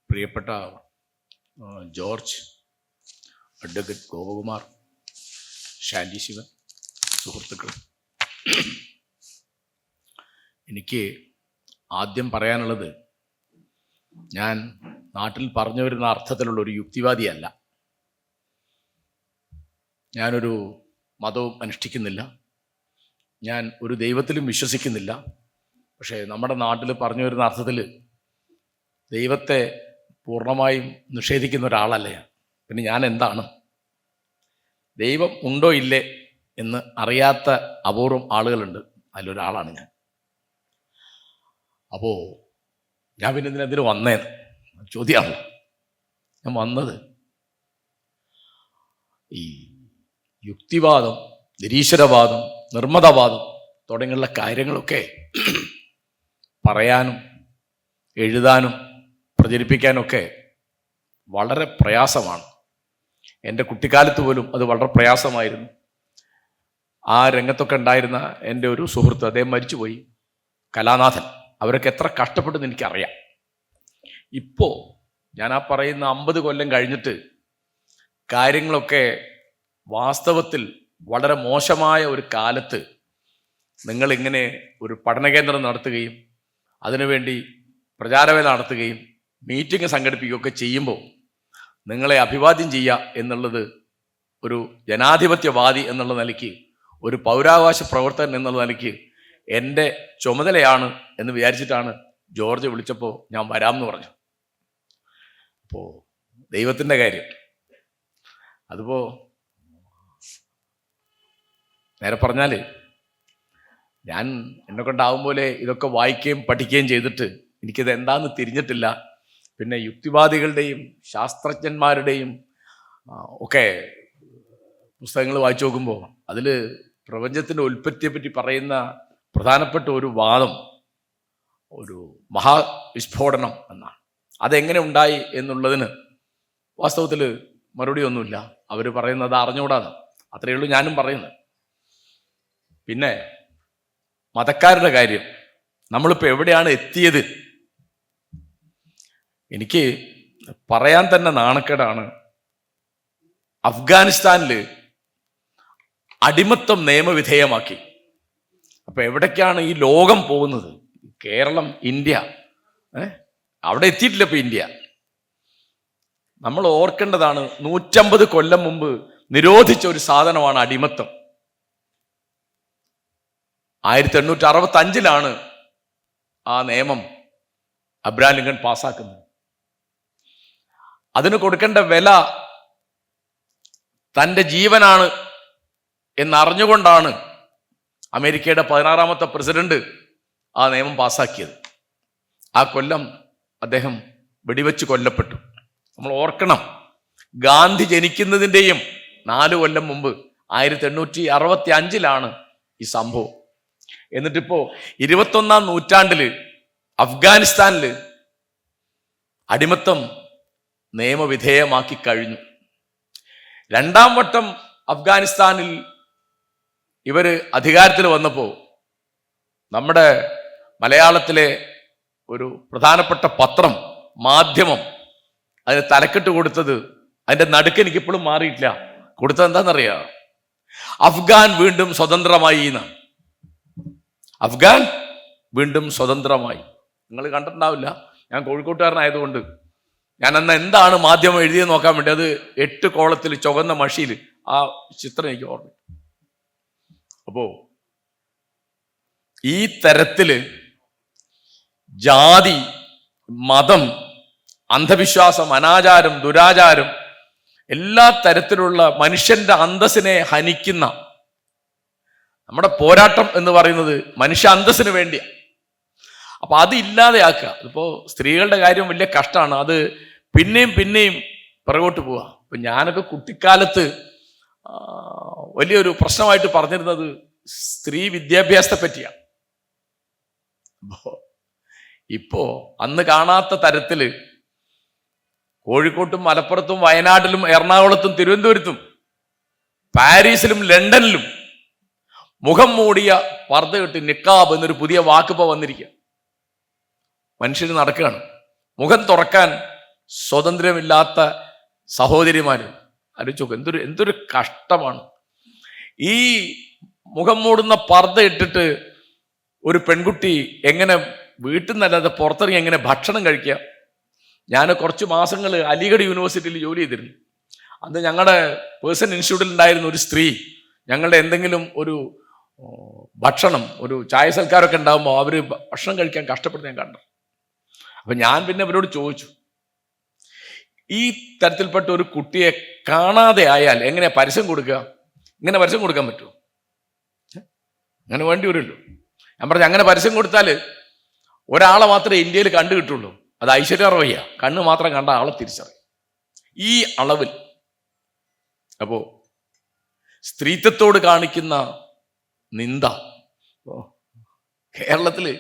പ്രിയപ്പെട്ട George, advocate Gopakumar, Shanji Shivan, സുഹൃത്തുക്കൾ, എനിക്ക് ആദ്യം പറയാനുള്ളത്, ഞാൻ നാട്ടിൽ പറഞ്ഞു വരുന്ന അർത്ഥത്തിലുള്ള ഒരു യുക്തിവാദിയല്ല. ഞാനൊരു മതവും അനുഷ്ഠിക്കുന്നില്ല, ഞാൻ ഒരു ദൈവത്തിലും വിശ്വസിക്കുന്നില്ല. പക്ഷേ നമ്മുടെ നാട്ടിൽ പറഞ്ഞു വരുന്ന അർത്ഥത്തിൽ ദൈവത്തെ പൂർണ്ണമായും നിഷേധിക്കുന്ന ഒരാളല്ല ഞാൻ. പിന്നെ ഞാൻ എന്താണ്? ദൈവം ഉണ്ടോ ഇല്ലേ എന്ന് അറിയാത്ത അപൂർവം ആളുകളുണ്ട്, അതിലൊരാളാണ് ഞാൻ. അപ്പോൾ ഞാൻ പിന്നെ ഇതിനെതിരെ വന്നേന്ന് ചോദ്യമാണല്ലോ. ഞാൻ വന്നത് ഈ യുക്തിവാദം, നിരീശ്വരവാദം, നിർമ്മതവാദം തുടങ്ങിയുള്ള കാര്യങ്ങളൊക്കെ പറയാനും എഴുതാനും പ്രചരിപ്പിക്കാനൊക്കെ വളരെ പ്രയാസമാണ്. എൻ്റെ കുട്ടിക്കാലത്ത് പോലും അത് വളരെ പ്രയാസമായിരുന്നു. ആ രംഗത്തൊക്കെ ഉണ്ടായിരുന്ന എൻ്റെ ഒരു സുഹൃത്ത്, അദ്ദേഹം മരിച്ചുപോയി, കലാനാഥൻ, അവരൊക്കെ എത്ര കഷ്ടപ്പെട്ടെന്ന് എനിക്കറിയാം. ഇപ്പോൾ ഞാൻ ആ പറയുന്ന 50 കൊല്ലം കഴിഞ്ഞിട്ട് കാര്യങ്ങളൊക്കെ വാസ്തവത്തിൽ വളരെ മോശമായ ഒരു കാലത്ത് നിങ്ങളിങ്ങനെ ഒരു പഠനകേന്ദ്രം നടത്തുകയും അതിനുവേണ്ടി പ്രചാരവേല നടത്തുകയും മീറ്റിംഗ് സംഘടിപ്പിക്കുകയൊക്കെ ചെയ്യുമ്പോൾ നിങ്ങളെ അഭിവാദ്യം ചെയ്യുക എന്നുള്ളത് ഒരു ജനാധിപത്യവാദി എന്നുള്ള നിലയ്ക്ക്, ഒരു പൗരാവകാശ പ്രവർത്തകൻ എന്നുള്ള നിലയ്ക്ക് എൻ്റെ ചുമതലയാണ് എന്ന് വിചാരിച്ചിട്ടാണ് ജോർജ് വിളിച്ചപ്പോൾ ഞാൻ വരാമെന്ന് പറഞ്ഞു. അപ്പോൾ ദൈവത്തിൻ്റെ കാര്യം, അതിപ്പോൾ നേരെ പറഞ്ഞാൽ ഞാൻ എന്നെ കൊണ്ടാവും പോലെ ഇതൊക്കെ വായിക്കുകയും പഠിക്കുകയും ചെയ്തിട്ട് എനിക്കിത് എന്താണെന്ന് തിരിഞ്ഞിട്ടില്ല. പിന്നെ യുക്തിവാദികളുടെയും ശാസ്ത്രജ്ഞന്മാരുടെയും ഒക്കെ പുസ്തകങ്ങൾ വായിച്ചു നോക്കുമ്പോൾ അതിൽ പ്രപഞ്ചത്തിൻ്റെ ഉൽപ്പത്തിയെപ്പറ്റി പറയുന്ന പ്രധാനപ്പെട്ട ഒരു വാദം ഒരു മഹാവിസ്ഫോടനം എന്നാണ്. അതെങ്ങനെ ഉണ്ടായി എന്നുള്ളതിന് വാസ്തവത്തിൽ മറുപടി ഒന്നുമില്ല. അവർ പറയുന്നത് അറിഞ്ഞുകൂടാതെ, അത്രയേ ഉള്ളൂ ഞാനും പറയുന്നത്. പിന്നെ മതക്കാരുടെ കാര്യം, നമ്മളിപ്പോൾ എവിടെയാണ് എത്തിയത്? എനിക്ക് പറയാൻ തന്നെ നാണക്കേടാണ്. അഫ്ഗാനിസ്ഥാനിൽ അടിമത്തം നിയമവിധേയമാക്കി. അപ്പൊ എവിടേക്കാണ് ഈ ലോകം പോകുന്നത്? കേരളം, ഇന്ത്യ, അവിടെ എത്തിയിട്ടില്ല ഇപ്പൊ ഇന്ത്യ. നമ്മൾ ഓർക്കേണ്ടതാണ്, 150 കൊല്ലം മുമ്പ് നിരോധിച്ച ഒരു സാധനമാണ് അടിമത്തം. 1865 ആ നിയമം അബ്രഹാം ലിങ്കൺ പാസ്സാക്കുന്നത്. അതിന് കൊടുക്കേണ്ട വില തൻ്റെ ജീവനാണ് എന്നറിഞ്ഞുകൊണ്ടാണ് അമേരിക്കയുടെ 16ാമത്തെ പ്രസിഡന്റ് ആ നിയമം പാസ്സാക്കിയത്. ആ കൊല്ലം അദ്ദേഹം വെടിവെച്ച് കൊല്ലപ്പെട്ടു. നമ്മൾ ഓർക്കണം, ഗാന്ധി ജനിക്കുന്നതിൻ്റെയും 4 കൊല്ലം മുമ്പ് 1865 ഈ സംഭവം. എന്നിട്ടിപ്പോ 21ാം നൂറ്റാണ്ടില് അഫ്ഗാനിസ്ഥാനില് അടിമത്തം നിയമവിധേയമാക്കി കഴിഞ്ഞു. 2ാം വട്ടം അഫ്ഗാനിസ്ഥാനിൽ ഇവര് അധികാരത്തിൽ വന്നപ്പോൾ നമ്മുടെ മലയാളത്തിലെ ഒരു പ്രധാനപ്പെട്ട പത്രം, മാധ്യമം, അതിന് തലക്കെട്ട് കൊടുത്തത്, അതിന്റെ നടുക്ക് എനിക്കിപ്പോഴും മാറിയിട്ടില്ല, കൊടുത്തത് എന്താണെന്നറിയാം? അഫ്ഗാൻ വീണ്ടും സ്വതന്ത്രമായി എന്നാണ്. അഫ്ഗാൻ വീണ്ടും സ്വതന്ത്രമായി. നിങ്ങൾ കണ്ടിട്ടുണ്ടാവില്ല, ഞാൻ കോഴിക്കോട്ടുകാരനായതുകൊണ്ട് ഞാൻ അന്ന് എന്താണ് മാധ്യമം എഴുതിയെന്ന് നോക്കാൻ വേണ്ടി അത് 8 കോളത്തിൽ ചുവന്ന മഷിയിൽ ആ ചിത്രം എനിക്ക് ഓർമ്മ. അപ്പോ ഈ തരത്തില് ജാതി, മതം, അന്ധവിശ്വാസം, അനാചാരം, ദുരാചാരം, എല്ലാ തരത്തിലുള്ള മനുഷ്യന്റെ അന്തസ്സിനെ ഹനിക്കുന്ന നമ്മുടെ പോരാട്ടം എന്ന് പറയുന്നത് മനുഷ്യ അന്തസ്സിന് വേണ്ടിയാണ്. അപ്പൊ അത് ഇല്ലാതെയാക്കുക. ഇപ്പോ സ്ത്രീകളുടെ കാര്യം വലിയ കഷ്ടമാണ്, അത് പിന്നെയും പിറകോട്ട് പോവുക. ഇപ്പൊ ഞാനൊക്കെ കുട്ടിക്കാലത്ത് വലിയൊരു പ്രശ്നമായിട്ട് പറഞ്ഞിരുന്നത് സ്ത്രീ വിദ്യാഭ്യാസത്തെ പറ്റിയാണ്. ഇപ്പോ അന്ന് കാണാത്ത തരത്തില് കോഴിക്കോട്ടും മലപ്പുറത്തും വയനാട്ടിലും എറണാകുളത്തും തിരുവനന്തപുരത്തും പാരീസിലും ലണ്ടനിലും മുഖം മൂടിയ പർദ്ദ കെട്ടി നിക്കാബ് എന്നൊരു പുതിയ വാക്കിപ്പോ വന്നിരിക്കുക. മനുഷ്യർ നടക്കുകയാണ്. മുഖം തുറക്കാൻ സ്വാതന്ത്ര്യമില്ലാത്ത സഹോദരിമാര്. ആലോചിച്ച് നോക്ക്, എന്തൊരു കഷ്ടമാണ്. ഈ മുഖം മൂടുന്ന പർദ്ദ ഇട്ടിട്ട് ഒരു പെൺകുട്ടി എങ്ങനെ വീട്ടിൽ നിന്നല്ലാതെ പുറത്തിറങ്ങി എങ്ങനെ ഭക്ഷണം കഴിക്കുക? ഞാൻ കുറച്ച് മാസങ്ങൾ അലിഗഡ് യൂണിവേഴ്സിറ്റിയിൽ ജോലി ചെയ്തിരുന്നു. അന്ന് ഞങ്ങളുടെ പേഴ്സൺ ഇൻസ്റ്റിറ്റ്യൂട്ടിൽ ഉണ്ടായിരുന്ന ഒരു സ്ത്രീ ഞങ്ങളുടെ എന്തെങ്കിലും ഒരു ഭക്ഷണം, ഒരു ചായ സൽക്കാരമൊക്കെ ഉണ്ടാകുമ്പോൾ അവർ ഭക്ഷണം കഴിക്കാൻ കഷ്ടപ്പെടുന്ന ഞാൻ കണ്ടു. അപ്പം ഞാൻ പിന്നെ അവരോട് ചോദിച്ചു, ഈ തരത്തിൽപ്പെട്ട ഒരു കുട്ടിയെ കാണാതെ ആയാൽ എങ്ങനെയാ പരസ്യം കൊടുക്കുക? ഇങ്ങനെ പരസ്യം കൊടുക്കാൻ പറ്റുമോ? അങ്ങനെ വേണ്ടി വരുമല്ലോ. ഞാൻ പറഞ്ഞു, അങ്ങനെ പരസ്യം കൊടുത്താൽ ഒരാളെ മാത്രമേ ഇന്ത്യയിൽ കണ്ടു കിട്ടുള്ളൂ, അത് ഐശ്വര്യ റോയ്യ. കണ്ണ് മാത്രം കണ്ട ആളെ തിരിച്ചറിയും ഈ അളവിൽ. അപ്പോ സ്ത്രീത്വത്തോട് കാണിക്കുന്ന നിന്ദ. കേരളത്തില്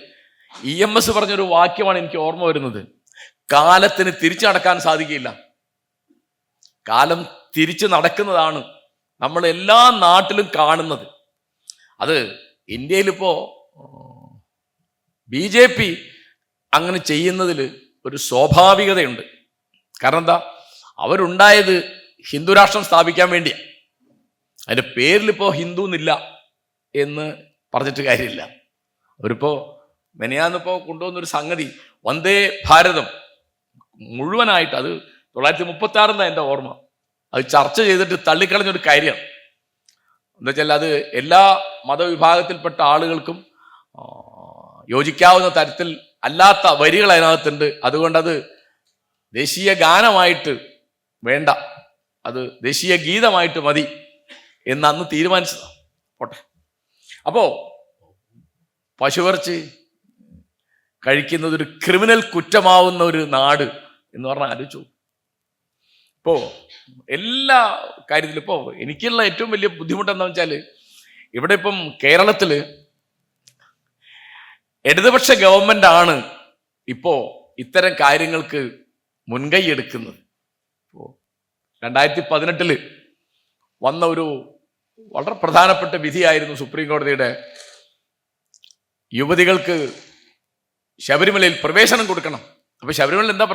EMS പറഞ്ഞൊരു വാക്യമാണ് എനിക്ക് ഓർമ്മ വരുന്നത്. കാലത്തിന് തിരിച്ചു നടക്കാൻ സാധിക്കില്ല, കാലം തിരിച്ചു നടക്കുന്നതാണ് നമ്മൾ എല്ലാ നാട്ടിലും കാണുന്നത്. അത് ഇന്ത്യയിലിപ്പോ BJP അങ്ങനെ ചെയ്യുന്നതിൽ ഒരു സ്വാഭാവികതയുണ്ട്. കാരണം എന്താ, അവരുണ്ടായത് ഹിന്ദു രാഷ്ട്രം സ്ഥാപിക്കാൻ വേണ്ടിയാണ്. അതിൻ്റെ പേരിലിപ്പോ ഹിന്ദു എന്നില്ല എന്ന് പറഞ്ഞിട്ട് കാര്യമില്ല. അവരിപ്പോ മെനയാന്നിപ്പോ കൊണ്ടുവന്നൊരു സംഗതി, വന്ദേ ഭാരതം മുഴുവനായിട്ട്, അത് 1936 എൻ്റെ ഓർമ്മ, അത് ചർച്ച ചെയ്തിട്ട് തള്ളിക്കളഞ്ഞൊരു കാര്യമാണ്. എന്താ വെച്ചാൽ അത് എല്ലാ മതവിഭാഗത്തിൽപ്പെട്ട ആളുകൾക്കും യോജിക്കാവുന്ന തരത്തിൽ അല്ലാത്ത വരികൾ അതിനകത്തുണ്ട്. അതുകൊണ്ടത് ദേശീയ ഗാനമായിട്ട് വേണ്ട, അത് ദേശീയ ഗീതമായിട്ട് മതി എന്ന് അന്ന് തീരുമാനിച്ചതാണ്. പോട്ടെ. അപ്പോ പശുവിറച്ചി കഴിക്കുന്നത് ഒരു ക്രിമിനൽ കുറ്റമാവുന്ന ഒരു നാട് എന്ന് പറഞ്ഞാൽ ആലോചിച്ചു. ഇപ്പോ എല്ലാ കാര്യത്തിലും ഇപ്പോ എനിക്കുള്ള ഏറ്റവും വലിയ ബുദ്ധിമുട്ട് എന്താ വെച്ചാൽ, ഇവിടെ ഇപ്പം കേരളത്തില് ഇടതുപക്ഷ ഗവൺമെന്റ് ആണ് ഇപ്പോ ഇത്തരം കാര്യങ്ങൾക്ക് മുൻകൈ എടുക്കുന്നത്. 2018 വന്ന ഒരു വളരെ പ്രധാനപ്പെട്ട വിധിയായിരുന്നു സുപ്രീം കോടതിയുടെ, യുവതികൾക്ക് ശബരിമലയിൽ പ്രവേശനം കൊടുക്കണം. അപ്പൊ ശബരിമലയിൽ എന്താ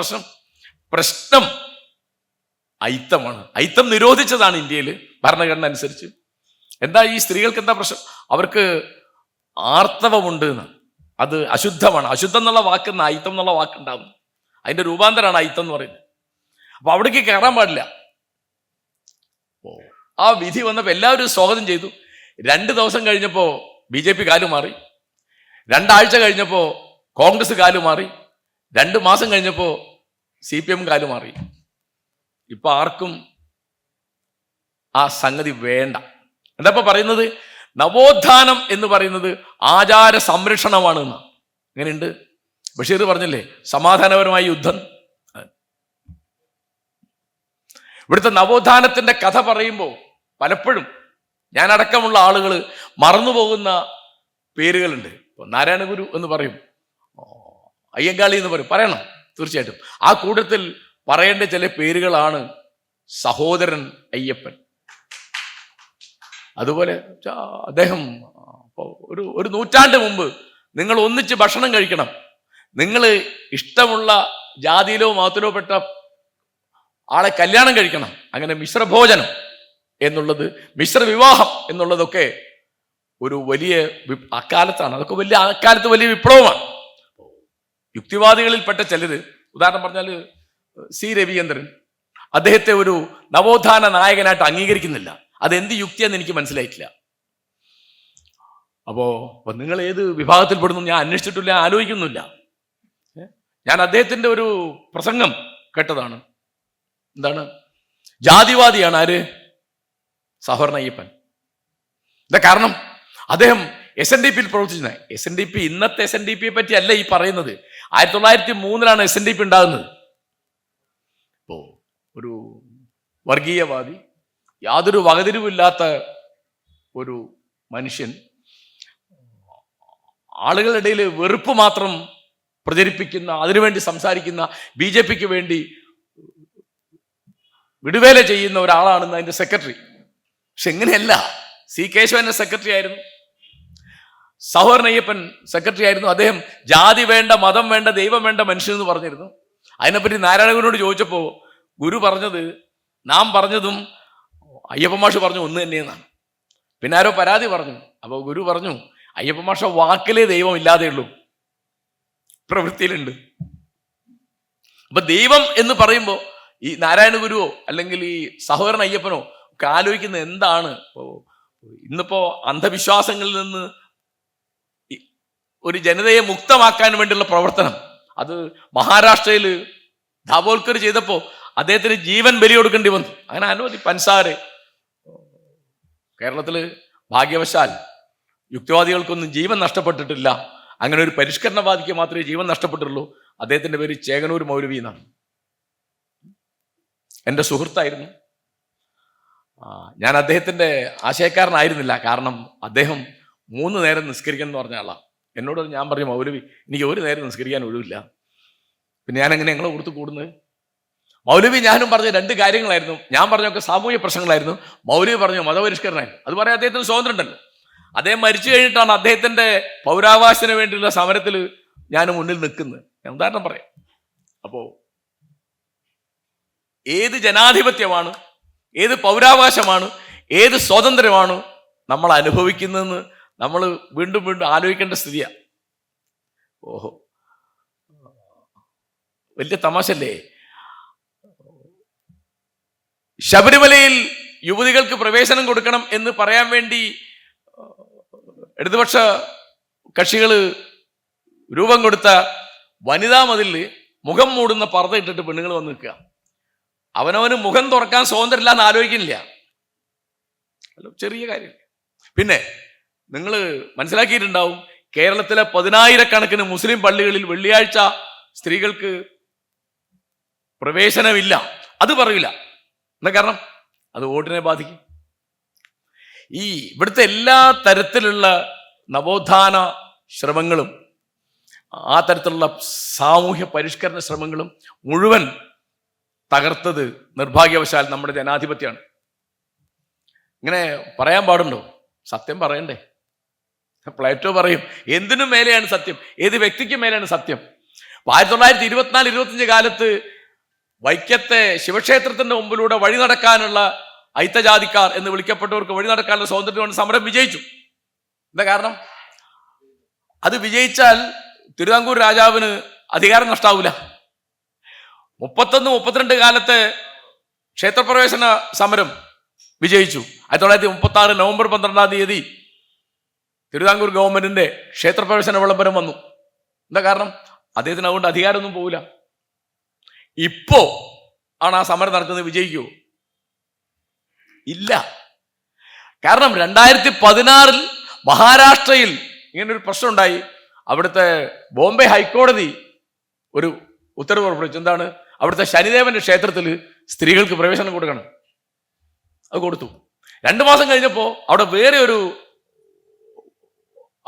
പ്രശ്നം അയിത്തമാണ്. അയിത്തം നിരോധിച്ചതാണ് ഇന്ത്യയിൽ ഭരണഘടന അനുസരിച്ച്. എന്താ ഈ സ്ത്രീകൾക്ക് എന്താ പ്രശ്നം? അവർക്ക് ആർത്തവമുണ്ട് എന്ന്. അത് അശുദ്ധമാണ്. അശുദ്ധം എന്നുള്ള വാക്കുന്ന അയിത്തം എന്നുള്ള വാക്കുണ്ടാവും. അതിന്റെ രൂപാന്തരമാണ് അയിത്തം എന്ന് പറയുന്നത്. അപ്പൊ അവിടേക്ക് കയറാൻ പാടില്ല. ആ വിധി വന്നപ്പോൾ എല്ലാവരും സ്വാഗതം ചെയ്തു. 2 ദിവസം കഴിഞ്ഞപ്പോ BJP കാലുമാറി, 2 ആഴ്ച കഴിഞ്ഞപ്പോ കോൺഗ്രസ് കാലുമാറി, 2 മാസം കഴിഞ്ഞപ്പോ CPM കാലുമാറി. ഇപ്പൊ ആർക്കും ആ സംഗതി വേണ്ട. എന്താ ഇപ്പൊ പറയുന്നത്? നവോത്ഥാനം എന്ന് പറയുന്നത് ആചാര സംരക്ഷണമാണ് എന്ന്. എങ്ങനെയുണ്ട്? ബഷീർ പറഞ്ഞില്ലേ, സമാധാനപരമായ യുദ്ധം. ഇവിടുത്തെ നവോത്ഥാനത്തിന്റെ കഥ പറയുമ്പോൾ പലപ്പോഴും ഞാനടക്കമുള്ള ആളുകൾ മറന്നുപോകുന്ന പേരുകളുണ്ട്. നാരായണ ഗുരു എന്ന് പറയും, അയ്യങ്കാളി എന്ന് പറയണം തീർച്ചയായിട്ടും. ആ കൂട്ടത്തിൽ പറയേണ്ട ചില പേരുകളാണ് സഹോദരൻ അയ്യപ്പൻ. അതുപോലെ അദ്ദേഹം ഒരു നൂറ്റാണ്ട് മുമ്പ് നിങ്ങൾ ഒന്നിച്ച് ഭക്ഷണം കഴിക്കണം, നിങ്ങൾ ഇഷ്ടമുള്ള ജാതിയിലോ മതത്തിലോ പെട്ട ആളെ കല്യാണം കഴിക്കണം, അങ്ങനെ മിശ്രഭോജനം എന്നുള്ളത്, മിശ്ര വിവാഹം എന്നുള്ളതൊക്കെ ഒരു വലിയ അക്കാലത്താണ്. അതൊക്കെ അക്കാലത്ത് വലിയ വിപ്ലവമാണ്. യുക്തിവാദികളിൽപ്പെട്ട ചിലര്, ഉദാഹരണം പറഞ്ഞാൽ C. രവീന്ദ്രൻ, അദ്ദേഹത്തെ ഒരു നവോത്ഥാന നായകനായിട്ട് അംഗീകരിക്കുന്നില്ല. അതെന്ത് യുക്തിയാന്ന് എനിക്ക് മനസ്സിലായിട്ടില്ല. അപ്പോ നിങ്ങൾ ഏത് വിഭാഗത്തിൽപ്പെടുന്നു ഞാൻ അന്വേഷിച്ചിട്ടില്ല, ആലോചിക്കുന്നില്ല. ഞാൻ അദ്ദേഹത്തിന്റെ ഒരു പ്രസംഗം കേട്ടതാണ്. എന്താണ്? ജാതിവാദിയാണ് ആര്? സഹോദരൻ അയ്യപ്പൻ. എന്താ കാരണം? അദ്ദേഹം SNDP പ്രവർത്തിച്ചത്. SNDP ഇന്നത്തെ SNDP പറ്റി അല്ല ഈ പറയുന്നത്. 1903 SNDP ഉണ്ടാകുന്നത്. ഇപ്പോ ഒരു വർഗീയവാദി, യാതൊരു വകതിരിവില്ലാത്ത ഒരു മനുഷ്യൻ, ആളുകളുടെ ഇടയിൽ വെറുപ്പ് മാത്രം പ്രചരിപ്പിക്കുന്ന, അതിനുവേണ്ടി സംസാരിക്കുന്ന, BJPക്ക് വേണ്ടി വിടുവേല ചെയ്യുന്ന ഒരാളാണെന്ന് അതിന്റെ സെക്രട്ടറി. പക്ഷെ എങ്ങനെയല്ല, C. കേശവൻ സെക്രട്ടറി ആയിരുന്നു, സഹോദരൻ അയ്യപ്പൻ സെക്രട്ടറി ആയിരുന്നു. അദ്ദേഹം ജാതി വേണ്ട, മതം വേണ്ട, ദൈവം വേണ്ട മനുഷ്യൻ എന്ന് പറഞ്ഞിരുന്നു. അതിനെപ്പറ്റി നാരായണഗുരുവിനോട് ചോദിച്ചപ്പോൾ ഗുരു പറഞ്ഞത് നാം പറഞ്ഞതും അയ്യപ്പ മാഷ് പറഞ്ഞു ഒന്ന് തന്നെയെന്നാണ്. പിന്നെ ആരോ പരാതി പറഞ്ഞു. അപ്പോൾ ഗുരു പറഞ്ഞു അയ്യപ്പ മാഷ വാക്കിലേ ദൈവം ഇല്ലാതെ ഉള്ളൂ, പ്രവൃത്തിയിലുണ്ട്. അപ്പൊ ദൈവം എന്ന് പറയുമ്പോൾ ഈ നാരായണ ഗുരുവോ അല്ലെങ്കിൽ ഈ സഹോദരൻ അയ്യപ്പനോ ഒക്കെ ആലോചിക്കുന്നത് എന്താണ്? ഇന്നിപ്പോ അന്ധവിശ്വാസങ്ങളിൽ നിന്ന് ഒരു ജനതയെ മുക്തമാക്കാൻ വേണ്ടിയുള്ള പ്രവർത്തനം, അത് മഹാരാഷ്ട്രയിൽ ദാവോൽക്കർ ചെയ്തപ്പോൾ അദ്ദേഹത്തിന് ജീവൻ ബലി കൊടുക്കേണ്ടി വന്നു. അങ്ങനെ അനവധി പൻസാര്. കേരളത്തിൽ ഭാഗ്യവശാൽ യുക്തിവാദികൾക്കൊന്നും ജീവൻ നഷ്ടപ്പെട്ടിട്ടില്ല. അങ്ങനെ ഒരു പരിഷ്കരണവാദിക്ക് മാത്രമേ ജീവൻ നഷ്ടപ്പെട്ടുള്ളൂ. അദ്ദേഹത്തിന്റെ പേര് ചേകനൂർ മൗലവി എന്നാണ്. എൻ്റെ സുഹൃത്തായിരുന്നു. ഞാൻ അദ്ദേഹത്തിന്റെ ആശയക്കാരനായിരുന്നില്ല. കാരണം അദ്ദേഹം 3 നേരം നിസ്കരിക്കണം എന്ന് പറഞ്ഞ ആളാണ്. എന്നോട് ഞാൻ പറഞ്ഞു മൗലവി എനിക്ക് ഒരു നേരം നിസ്കരിക്കാൻ ഒഴിവില്ല. പിന്നെ ഞാൻ എങ്ങനെ ഞങ്ങളെ കൊടുത്ത് കൂടുന്നത്? മൗലവി ഞാനും പറഞ്ഞ 2 കാര്യങ്ങളായിരുന്നു. ഞാൻ പറഞ്ഞൊക്കെ സാമൂഹ്യ പ്രശ്നങ്ങളായിരുന്നു. മൗലവി പറഞ്ഞു മതപരിഷ്കരണമായിരുന്നു. അത് പറയാൻ അദ്ദേഹത്തിന് സ്വാതന്ത്ര്യം ഉണ്ടല്ലോ. അദ്ദേഹം മരിച്ചു കഴിഞ്ഞിട്ടാണ് അദ്ദേഹത്തിന്റെ പൗരാവകാശത്തിന് വേണ്ടിയുള്ള സമരത്തിൽ ഞാൻ മുന്നിൽ നിൽക്കുന്നത്. ഞാൻ ഉദാഹരണം പറയാം. അപ്പോ ഏത് ജനാധിപത്യമാണ്, ഏത് പൗരാവകാശമാണ്, ഏത് സ്വാതന്ത്ര്യമാണ് നമ്മൾ അനുഭവിക്കുന്നതെന്ന് നമ്മൾ വീണ്ടും വീണ്ടും ആലോചിക്കേണ്ട സ്ഥിതിയാണ്. ഓഹോ, വലിയ തമാശല്ലേ? ശബരിമലയിൽ യുവതികൾക്ക് പ്രവേശനം കൊടുക്കണം എന്ന് പറയാൻ വേണ്ടി ഇടതുപക്ഷ കക്ഷികൾ രൂപം കൊടുത്ത വനിതാ മതിലിൽ മുഖം മൂടുന്ന പർദ്ദ ഇട്ടിട്ട് പെണ്ണുങ്ങൾ വന്ന് നിൽക്കുക. അവനവന് മുഖം തുറക്കാൻ സ്വാതന്ത്ര്യമില്ല എന്ന് ആലോചിക്കുന്നില്ല. ചെറിയ കാര്യം. പിന്നെ നിങ്ങൾ മനസ്സിലാക്കിയിട്ടുണ്ടാവും, കേരളത്തിലെ 10,000-കണക്കിന് മുസ്ലിം പള്ളികളിൽ വെള്ളിയാഴ്ച സ്ത്രീകൾക്ക് പ്രവേശനമില്ല. അത് പറയില്ല. എന്താ കാരണം? അത് വോട്ടിനെ ബാധിക്കും. ഈ ഇവിടുത്തെ എല്ലാ തരത്തിലുള്ള നവോത്ഥാന ശ്രമങ്ങളും ആ തരത്തിലുള്ള സാമൂഹ്യ പരിഷ്കരണ ശ്രമങ്ങളും മുഴുവൻ തകർത്തത് നിർഭാഗ്യവശാൽ നമ്മുടെ ജനാധിപത്യമാണ്. ഇങ്ങനെ പറയാൻ പാടുണ്ടോ? സത്യം പറയണ്ടേ? പ്ലേറ്റോ പറയും എന്തിനും മേലെയാണ് സത്യം, ഏത് വ്യക്തിക്കും മേലെയാണ് സത്യം. 1924-25 കാലത്ത് വൈക്കത്തെ ശിവക്ഷേത്രത്തിന്റെ മുമ്പിലൂടെ വഴി നടക്കാനുള്ള ഐത്തജാതിക്കാർ എന്ന് വിളിക്കപ്പെട്ടവർക്ക് വഴി നടക്കാനുള്ള സ്വാതന്ത്ര്യം സമരം വിജയിച്ചു. എന്താ കാരണം? അത് വിജയിച്ചാൽ തിരുവിതാംകൂർ രാജാവിന് അധികാരം നഷ്ടാവൂല. 31-32 കാലത്തെ ക്ഷേത്രപ്രവേശന സമരം വിജയിച്ചു. 1936 നവംബർ 12-ാം തീയതി തിരുവിതാംകൂർ ഗവൺമെന്റിന്റെ ക്ഷേത്രപ്രവേശന വിളംബരം വന്നു. എന്താ കാരണം? അദ്ദേഹത്തിന് അതുകൊണ്ട് അധികാരമൊന്നും പോവില്ല. ഇപ്പോ ആണ് ആ സമരം നടക്കുന്നത്. വിജയിക്കുമോ? ഇല്ല. കാരണം 2016 മഹാരാഷ്ട്രയിൽ ഇങ്ങനൊരു പ്രശ്നം ഉണ്ടായി. അവിടുത്തെ ബോംബെ ഹൈക്കോടതി ഒരു ഉത്തരവ് പുറപ്പെടുവിച്ചു. എന്താണ്? അവിടുത്തെ ശനിദേവന്റെ ക്ഷേത്രത്തിൽ സ്ത്രീകൾക്ക് പ്രവേശനം കൊടുക്കണം. അത് കൊടുത്തു. 2 മാസം കഴിഞ്ഞപ്പോൾ അവിടെ വേറെ ഒരു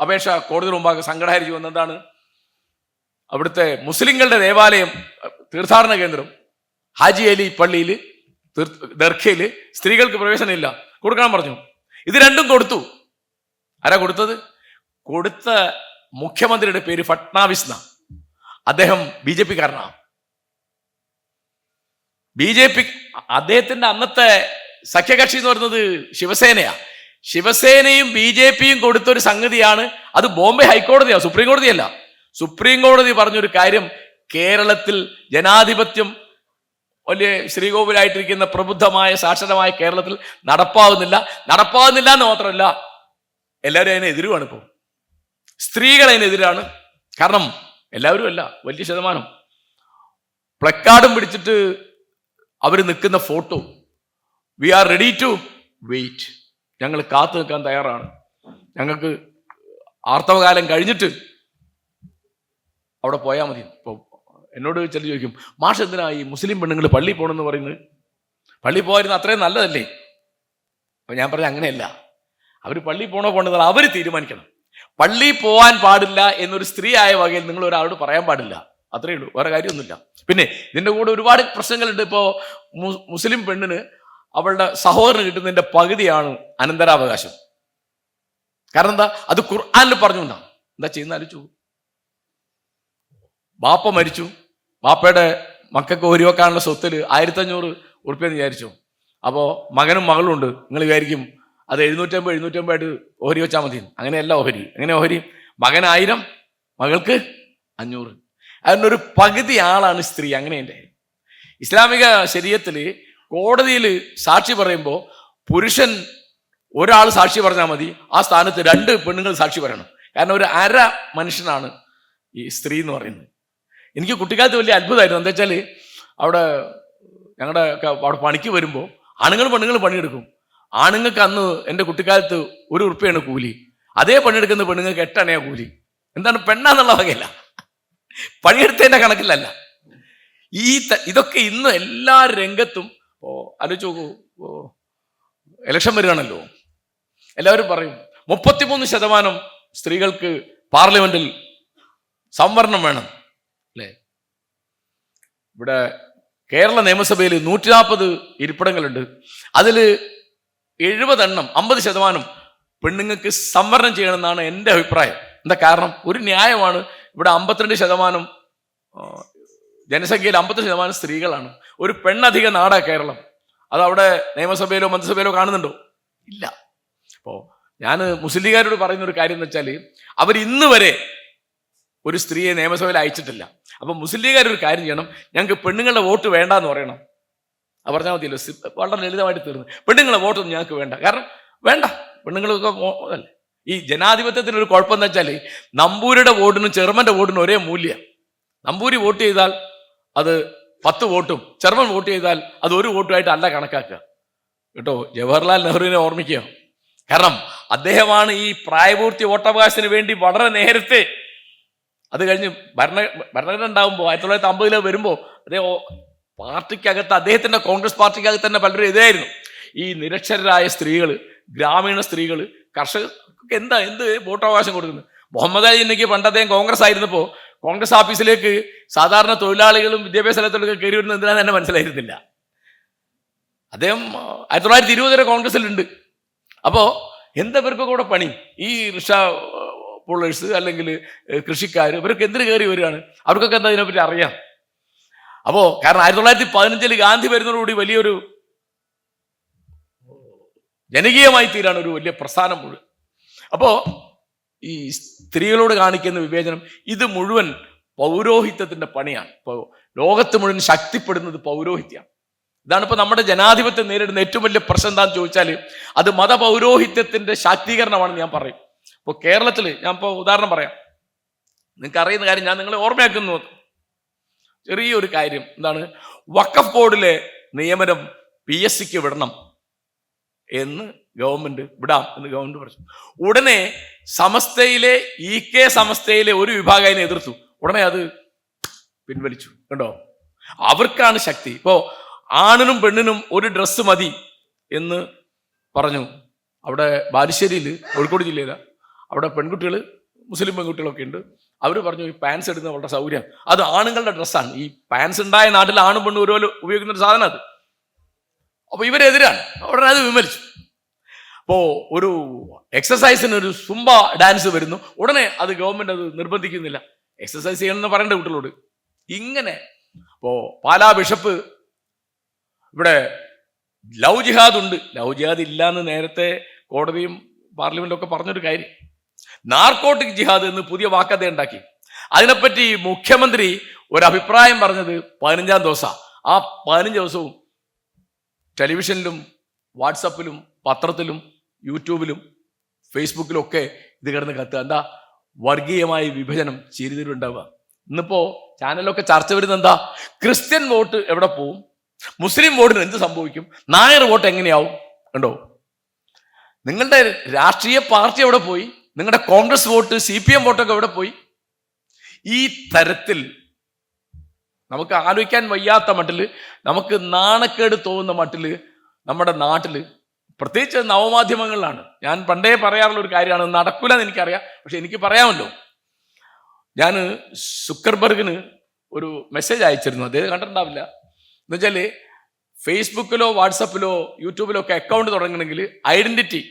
അപേക്ഷ കോടതി മുമ്പാകെ സംഘടനരിച്ചു വന്നത്. എന്താണ്? അവിടുത്തെ മുസ്ലിങ്ങളുടെ ദേവാലയം, തീർത്ഥാടന കേന്ദ്രം ഹാജി അലി പള്ളിയിൽ ദർഖയിൽ സ്ത്രീകൾക്ക് പ്രവേശനമില്ല, കൊടുക്കണം പറഞ്ഞു. ഇത് രണ്ടും കൊടുത്തു. ആരാ കൊടുത്തത്? കൊടുത്ത മുഖ്യമന്ത്രിയുടെ പേര് ഫട്നാവിസ് എന്നാ. അദ്ദേഹം BJP കാരനാണ്. BJP അദ്ദേഹത്തിന്റെ അന്നത്തെ സഖ്യകക്ഷി എന്ന് പറയുന്നത് ശിവസേനയാ. ശിവസേനയും BJPയും കൊടുത്തൊരു സംഗതിയാണ്. അത് ബോംബെ ഹൈക്കോടതിയാണ്, സുപ്രീം കോടതിയല്ല. സുപ്രീം കോടതി പറഞ്ഞൊരു കാര്യം, കേരളത്തിൽ ജനാധിപത്യം വലിയ ശ്രീകോവിലായിട്ടിരിക്കുന്ന പ്രബുദ്ധമായ സാക്ഷരമായ കേരളത്തിൽ നടപ്പാവുന്നില്ല എന്ന് മാത്രമല്ല, എല്ലാവരും അതിനെതിരുമാണ്. ഇപ്പോൾ സ്ത്രീകൾ അതിനെതിരാണ്. കാരണം എല്ലാവരും അല്ല, വലിയ ശതമാനം പ്ലക്കാർഡും പിടിച്ചിട്ട് അവർ നിൽക്കുന്ന photo, we are ready to wait, ഞങ്ങൾ കാത്തു നിൽക്കാൻ തയ്യാറാണ്, ഞങ്ങൾക്ക് ആർത്തവകാലം കഴിഞ്ഞിട്ട് അവിടെ പോയാൽ മതി. ഇപ്പോൾ എന്നോട് ചില ചോദിക്കും, മാഷ് എന്തിനാ ഈ മുസ്ലിം പെണ്ണുങ്ങൾ പള്ളി പോകണമെന്ന് പറയുന്നത്? പള്ളി പോയിരുന്ന അത്രയും നല്ലതല്ലേ? അപ്പൊ ഞാൻ പറഞ്ഞ അങ്ങനെയല്ല. അവർ പള്ളി പോകണോ പോകേണ്ടത് അവർ തീരുമാനിക്കണം. പള്ളി പോകാൻ പാടില്ല എന്നൊരു സ്ത്രീ ആയ വകയിൽ നിങ്ങൾ ഒരാളോട് പറയാൻ പാടില്ല. അത്രയേ ഉള്ളൂ, വേറെ കാര്യമൊന്നുമില്ല. പിന്നെ ഇതിൻ്റെ കൂടെ ഒരുപാട് പ്രശ്നങ്ങളുണ്ട്. ഇപ്പോൾ മുസ്ലിം പെണ്ണിന് അവളുടെ സഹോദരന് കിട്ടുന്നതിൻ്റെ പകുതിയാണ് അനന്തരാവകാശം. കാരണം എന്താ? അത് ഖുർആനിൽ പറഞ്ഞു. എന്താ ചെയ്യുന്ന ആലോചിച്ചു. ബാപ്പ മരിച്ചു, ബാപ്പയുടെ മക്കൾക്ക് ഓരി വെക്കാനുള്ള സ്വത്തിൽ 1500 ഉറുപ്പ്യെന്ന് വിചാരിച്ചു. അപ്പോൾ മകനും മകളും ഉണ്ട്. നിങ്ങൾ വിചാരിക്കും അത് 750 ആയിട്ട് ഓഹരി വെച്ചാൽ മതി. അങ്ങനെയല്ല ഓഹരി. എങ്ങനെ ഓഹരി? മകൻ 1000, മകൾക്ക് 500. അതിനൊരു പകുതി ആളാണ് സ്ത്രീ. അങ്ങനെയല്ലേ ഇസ്ലാമിക ശരീഅത്തിൽ കോടതിയിൽ സാക്ഷി പറയുമ്പോൾ പുരുഷൻ ഒരാൾ സാക്ഷി പറഞ്ഞാൽ മതി, ആ സ്ഥാനത്ത് 2 പെണ്ണുങ്ങൾ സാക്ഷി പറയണം. കാരണം ഒരു അര മനുഷ്യനാണ് ഈ സ്ത്രീ എന്ന് പറയുന്നത്. എനിക്ക് കുട്ടിക്കാലത്ത് വലിയ അത്ഭുതമായിരുന്നു. എന്താ വെച്ചാൽ അവിടെ ഞങ്ങളുടെ അവിടെ പണിക്ക് വരുമ്പോൾ പെണ്ണുങ്ങൾ പണിയെടുക്കും. ആണുങ്ങൾക്ക് അന്ന് എൻ്റെ കുട്ടിക്കാലത്ത് 1 ഉറുപ്പ്യാണ് കൂലി. അതേ പണിയെടുക്കുന്ന പെണ്ണുങ്ങൾക്ക് 8 അണയാ കൂലി. എന്താണ്? പെണ്ണാന്നുള്ള വകയല്ല, പണിയെടുത്തതിൻ്റെ കണക്കിലല്ല. ഇതൊക്കെ ഇന്ന് എല്ലാ രംഗത്തും ആലോചിച്ച് നോക്കൂ. ഇലക്ഷൻ വരികയാണല്ലോ, എല്ലാവരും പറയും 33% സ്ത്രീകൾക്ക് പാർലമെന്റിൽ സംവരണം വേണം അല്ലേ? ഇവിടെ കേരള നിയമസഭയിൽ 140 ഇരിപ്പിടങ്ങളുണ്ട്. അതിൽ 70 എണ്ണം 50% പെണ്ണുങ്ങൾക്ക് സംവരണം ചെയ്യണമെന്നാണ് എൻ്റെ അഭിപ്രായം. എന്താ കാരണം? ഒരു ന്യായമാണ്. ഇവിടെ 52% ജനസംഖ്യയിൽ 50% സ്ത്രീകളാണ്. ഒരു പെണ്ണധിക നാടാ കേരളം. അത് അവിടെ നിയമസഭയിലോ മന്ത്രിസഭയിലോ കാണുന്നുണ്ടോ? ഇല്ല. അപ്പോൾ ഞാൻ മുസ്ലിം ലീഗുകാരോട് പറയുന്ന ഒരു കാര്യം എന്ന് വെച്ചാൽ അവർ ഇന്ന് വരെ ഒരു സ്ത്രീയെ നിയമസഭയിൽ അയച്ചിട്ടില്ല. അപ്പം മുസ്ലിം ലീഗുകാർ ഒരു കാര്യം ചെയ്യണം, ഞങ്ങൾക്ക് പെണ്ണുങ്ങളുടെ വോട്ട് വേണ്ടെന്ന് പറയണം. അത് പറഞ്ഞാൽ മതിയല്ലോ, വളരെ ലളിതമായിട്ട് തീർന്നു. പെണ്ണുങ്ങളുടെ വോട്ടൊന്നും ഞങ്ങൾക്ക് വേണ്ട. കാരണം വേണ്ട, പെണ്ണുങ്ങളൊക്കെ അല്ലേ. ഈ ജനാധിപത്യത്തിനൊരു കുഴപ്പമെന്ന് വെച്ചാൽ നമ്പൂരിയുടെ വോട്ടിനും ചെറുമൻ്റെ വോട്ടിനും ഒരേ മൂല്യം. നമ്പൂരി വോട്ട് ചെയ്താൽ അത് 10 വോട്ടും ചെറുമൻ വോട്ട് ചെയ്താൽ അത് 1 വോട്ടുമായിട്ട് അല്ല കണക്കാക്കുക കേട്ടോ. ജവഹർലാൽ നെഹ്റുവിനെ ഓർമ്മിക്കുക. കാരണം അദ്ദേഹമാണ് ഈ പ്രായപൂർത്തി വോട്ടവകാശത്തിന് വേണ്ടി വളരെ നേരത്തെ, അത് കഴിഞ്ഞ് ഭരണഘടന ഉണ്ടാകുമ്പോൾ 1950 വരുമ്പോൾ അദ്ദേഹം പാർട്ടിക്കകത്ത്, അദ്ദേഹത്തിന്റെ കോൺഗ്രസ് പാർട്ടിക്കകത്ത് തന്നെ പലരും എതിരായിരുന്നു. ഈ നിരക്ഷരരായ സ്ത്രീകൾ, ഗ്രാമീണ സ്ത്രീകൾ, കർഷകർക്ക് എന്ത് വോട്ടവകാശം കൊടുക്കുന്നത്? മുഹമ്മദ് അലി ജിന്നയ്ക്ക് പണ്ട് അദ്ദേഹം കോൺഗ്രസ് ആയിരുന്നപ്പോൾ കോൺഗ്രസ് ഓഫീസിലേക്ക് സാധാരണ തൊഴിലാളികളും വിദ്യാഭ്യാസ സ്ഥലത്തൊക്കെ കയറി വരുന്നത് എന്തിനാന്ന് തന്നെ മനസ്സിലായിരുന്നില്ല. അദ്ദേഹം 1920 വരെ കോൺഗ്രസിലുണ്ട്. അപ്പോൾ എന്തവർക്കൊക്കെ കൂടെ പണി? ഈ റിക്ഷ പുള്ളേഴ്സ് അല്ലെങ്കിൽ കൃഷിക്കാർ, ഇവരൊക്കെ എന്തിനു കയറി വരികയാണ്? അവർക്കൊക്കെ എന്താ ഇതിനെപ്പറ്റി അറിയാം? അപ്പോൾ കാരണം 1915 ഗാന്ധി വരുന്നതോടുകൂടി വലിയൊരു ജനകീയമായി തീരാണ് ഒരു വലിയ പ്രസ്ഥാനം മുഴുവൻ. അപ്പോൾ ഈ സ്ത്രീകളോട് കാണിക്കുന്ന വിവേചനം, ഇത് മുഴുവൻ പൗരോഹിത്യത്തിന്റെ പണിയാണ്. ഇപ്പോൾ ലോകത്ത് മുഴുവൻ ശക്തിപ്പെടുന്നത് പൗരോഹിത്യമാണ്. ഇതാണ് ഇപ്പോൾ നമ്മുടെ ജനാധിപത്യം നേരിടുന്ന ഏറ്റവും വലിയ പ്രശ്നം എന്താണെന്ന് ചോദിച്ചാൽ അത് മതപൗരോഹിത്യത്തിന്റെ ശാക്തീകരണമാണെന്ന് ഞാൻ പറയും. ഇപ്പോൾ കേരളത്തിൽ ഞാൻ ഇപ്പോൾ ഉദാഹരണം പറയാം, നിങ്ങൾക്ക് അറിയുന്ന കാര്യം ഞാൻ നിങ്ങളെ ഓർമ്മയാക്കുന്നു. ചെറിയൊരു കാര്യം എന്താണ്? വഖഫ് ബോർഡിലെ നിയമനം PSCക്ക് വിടണം എന്ന് ഗവൺമെന്റ് വിടാം എന്ന് ഗവൺമെന്റ് പറഞ്ഞു. ഉടനെ സമസ്തയിലെ EK സമസ്തയിലെ ഒരു വിഭാഗം അതിനെ എതിർത്തു. ഉടനെ അത് പിൻവലിച്ചു. കണ്ടോ? അവർക്കാണ് ശക്തി. ഇപ്പോ ആണിനും പെണ്ണിനും ഒരു ഡ്രസ്സ് മതി എന്ന് പറഞ്ഞു. അവിടെ ബാലുശ്ശേരിയിൽ, കോഴിക്കോട് ജില്ലയിലാണ്, അവിടെ പെൺകുട്ടികൾ, മുസ്ലിം പെൺകുട്ടികളൊക്കെ ഉണ്ട്. അവർ പറഞ്ഞു ഈ പാൻസ് ഇടുന്നത് വളരെ സൗകര്യം, അത് ആണുങ്ങളുടെ ഡ്രസ്സാണ്. ഈ പാൻസ് ഉണ്ടായ നാട്ടിൽ ആണും പെണ്ണും ഒരുപോലെ ഉപയോഗിക്കുന്ന ഒരു സാധനം അത്. അപ്പോൾ ഇവരെതിരാണ്. ഉടനെ അത് വിമലിച്ചു. അപ്പോൾ ഒരു എക്സസൈസിന് ഒരു സുംബ ഡാൻസ് വരുന്നു, ഉടനെ അത് ഗവൺമെന്റ് അത് നിർബന്ധിക്കുന്നില്ല, എക്സസൈസ് ചെയ്യണമെന്ന് പറയേണ്ട കുട്ടികളോട്. ഇങ്ങനെ അപ്പോൾ പാലാ ബിഷപ്പ് ഇവിടെ ലവ് ജിഹാദ് ഉണ്ട്, ലവ് ജിഹാദ് ഇല്ല എന്ന് നേരത്തെ കോടതിയും പാർലമെന്റും ഒക്കെ പറഞ്ഞൊരു കാര്യം. നാർക്കോട്ടിക് ജിഹാദ് എന്ന് പുതിയ വാക്കഥ ഉണ്ടാക്കി. അതിനെപ്പറ്റി മുഖ്യമന്ത്രി ഒരു അഭിപ്രായം പറഞ്ഞത് 15-ാം ദിവസമാണ്. ആ 15 ദിവസവും ടെലിവിഷനിലും വാട്സപ്പിലും പത്രത്തിലും യൂട്യൂബിലും ഫേസ്ബുക്കിലും ഒക്കെ ഇത് കിടന്ന് കത്തുക. എന്താ? വർഗീയമായ വിഭജനം ചെയ്തിട്ടുണ്ടാവുക. ഇന്നിപ്പോ ചാനലൊക്കെ ചർച്ച വരുന്നത് എന്താ? ക്രിസ്ത്യൻ വോട്ട് എവിടെ പോവും, മുസ്ലിം വോട്ടിന് എന്ത് സംഭവിക്കും, നായർ വോട്ട് എങ്ങനെയാവും? കണ്ടോ? നിങ്ങളുടെ രാഷ്ട്രീയ പാർട്ടി എവിടെ പോയി? നിങ്ങളുടെ കോൺഗ്രസ് വോട്ട്, CPM വോട്ടൊക്കെ എവിടെ പോയി? ഈ തരത്തിൽ നമുക്ക് ആലോചിക്കാൻ വയ്യാത്ത മട്ടിൽ, നമുക്ക് നാണക്കേട് തോന്നുന്ന മട്ടിൽ നമ്മുടെ നാട്ടിൽ, പ്രത്യേകിച്ച് നവമാധ്യമങ്ങളിലാണ്, ഞാൻ പണ്ടേ പറയാറുള്ള ഒരു കാര്യമാണ്, നടക്കൂല എന്ന് എനിക്കറിയാം, പക്ഷെ എനിക്ക് പറയാമല്ലോ. ഞാൻ സുക്കർബർഗിന് ഒരു മെസ്സേജ് അയച്ചിരുന്നു, അദ്ദേഹം കണ്ടിട്ടുണ്ടാവില്ല. എന്നുവെച്ചാൽ ഫേസ്ബുക്കിലോ വാട്സപ്പിലോ യൂട്യൂബിലോ ഒക്കെ അക്കൗണ്ട് തുടങ്ങണമെങ്കിൽ ഐഡന്റിറ്റി,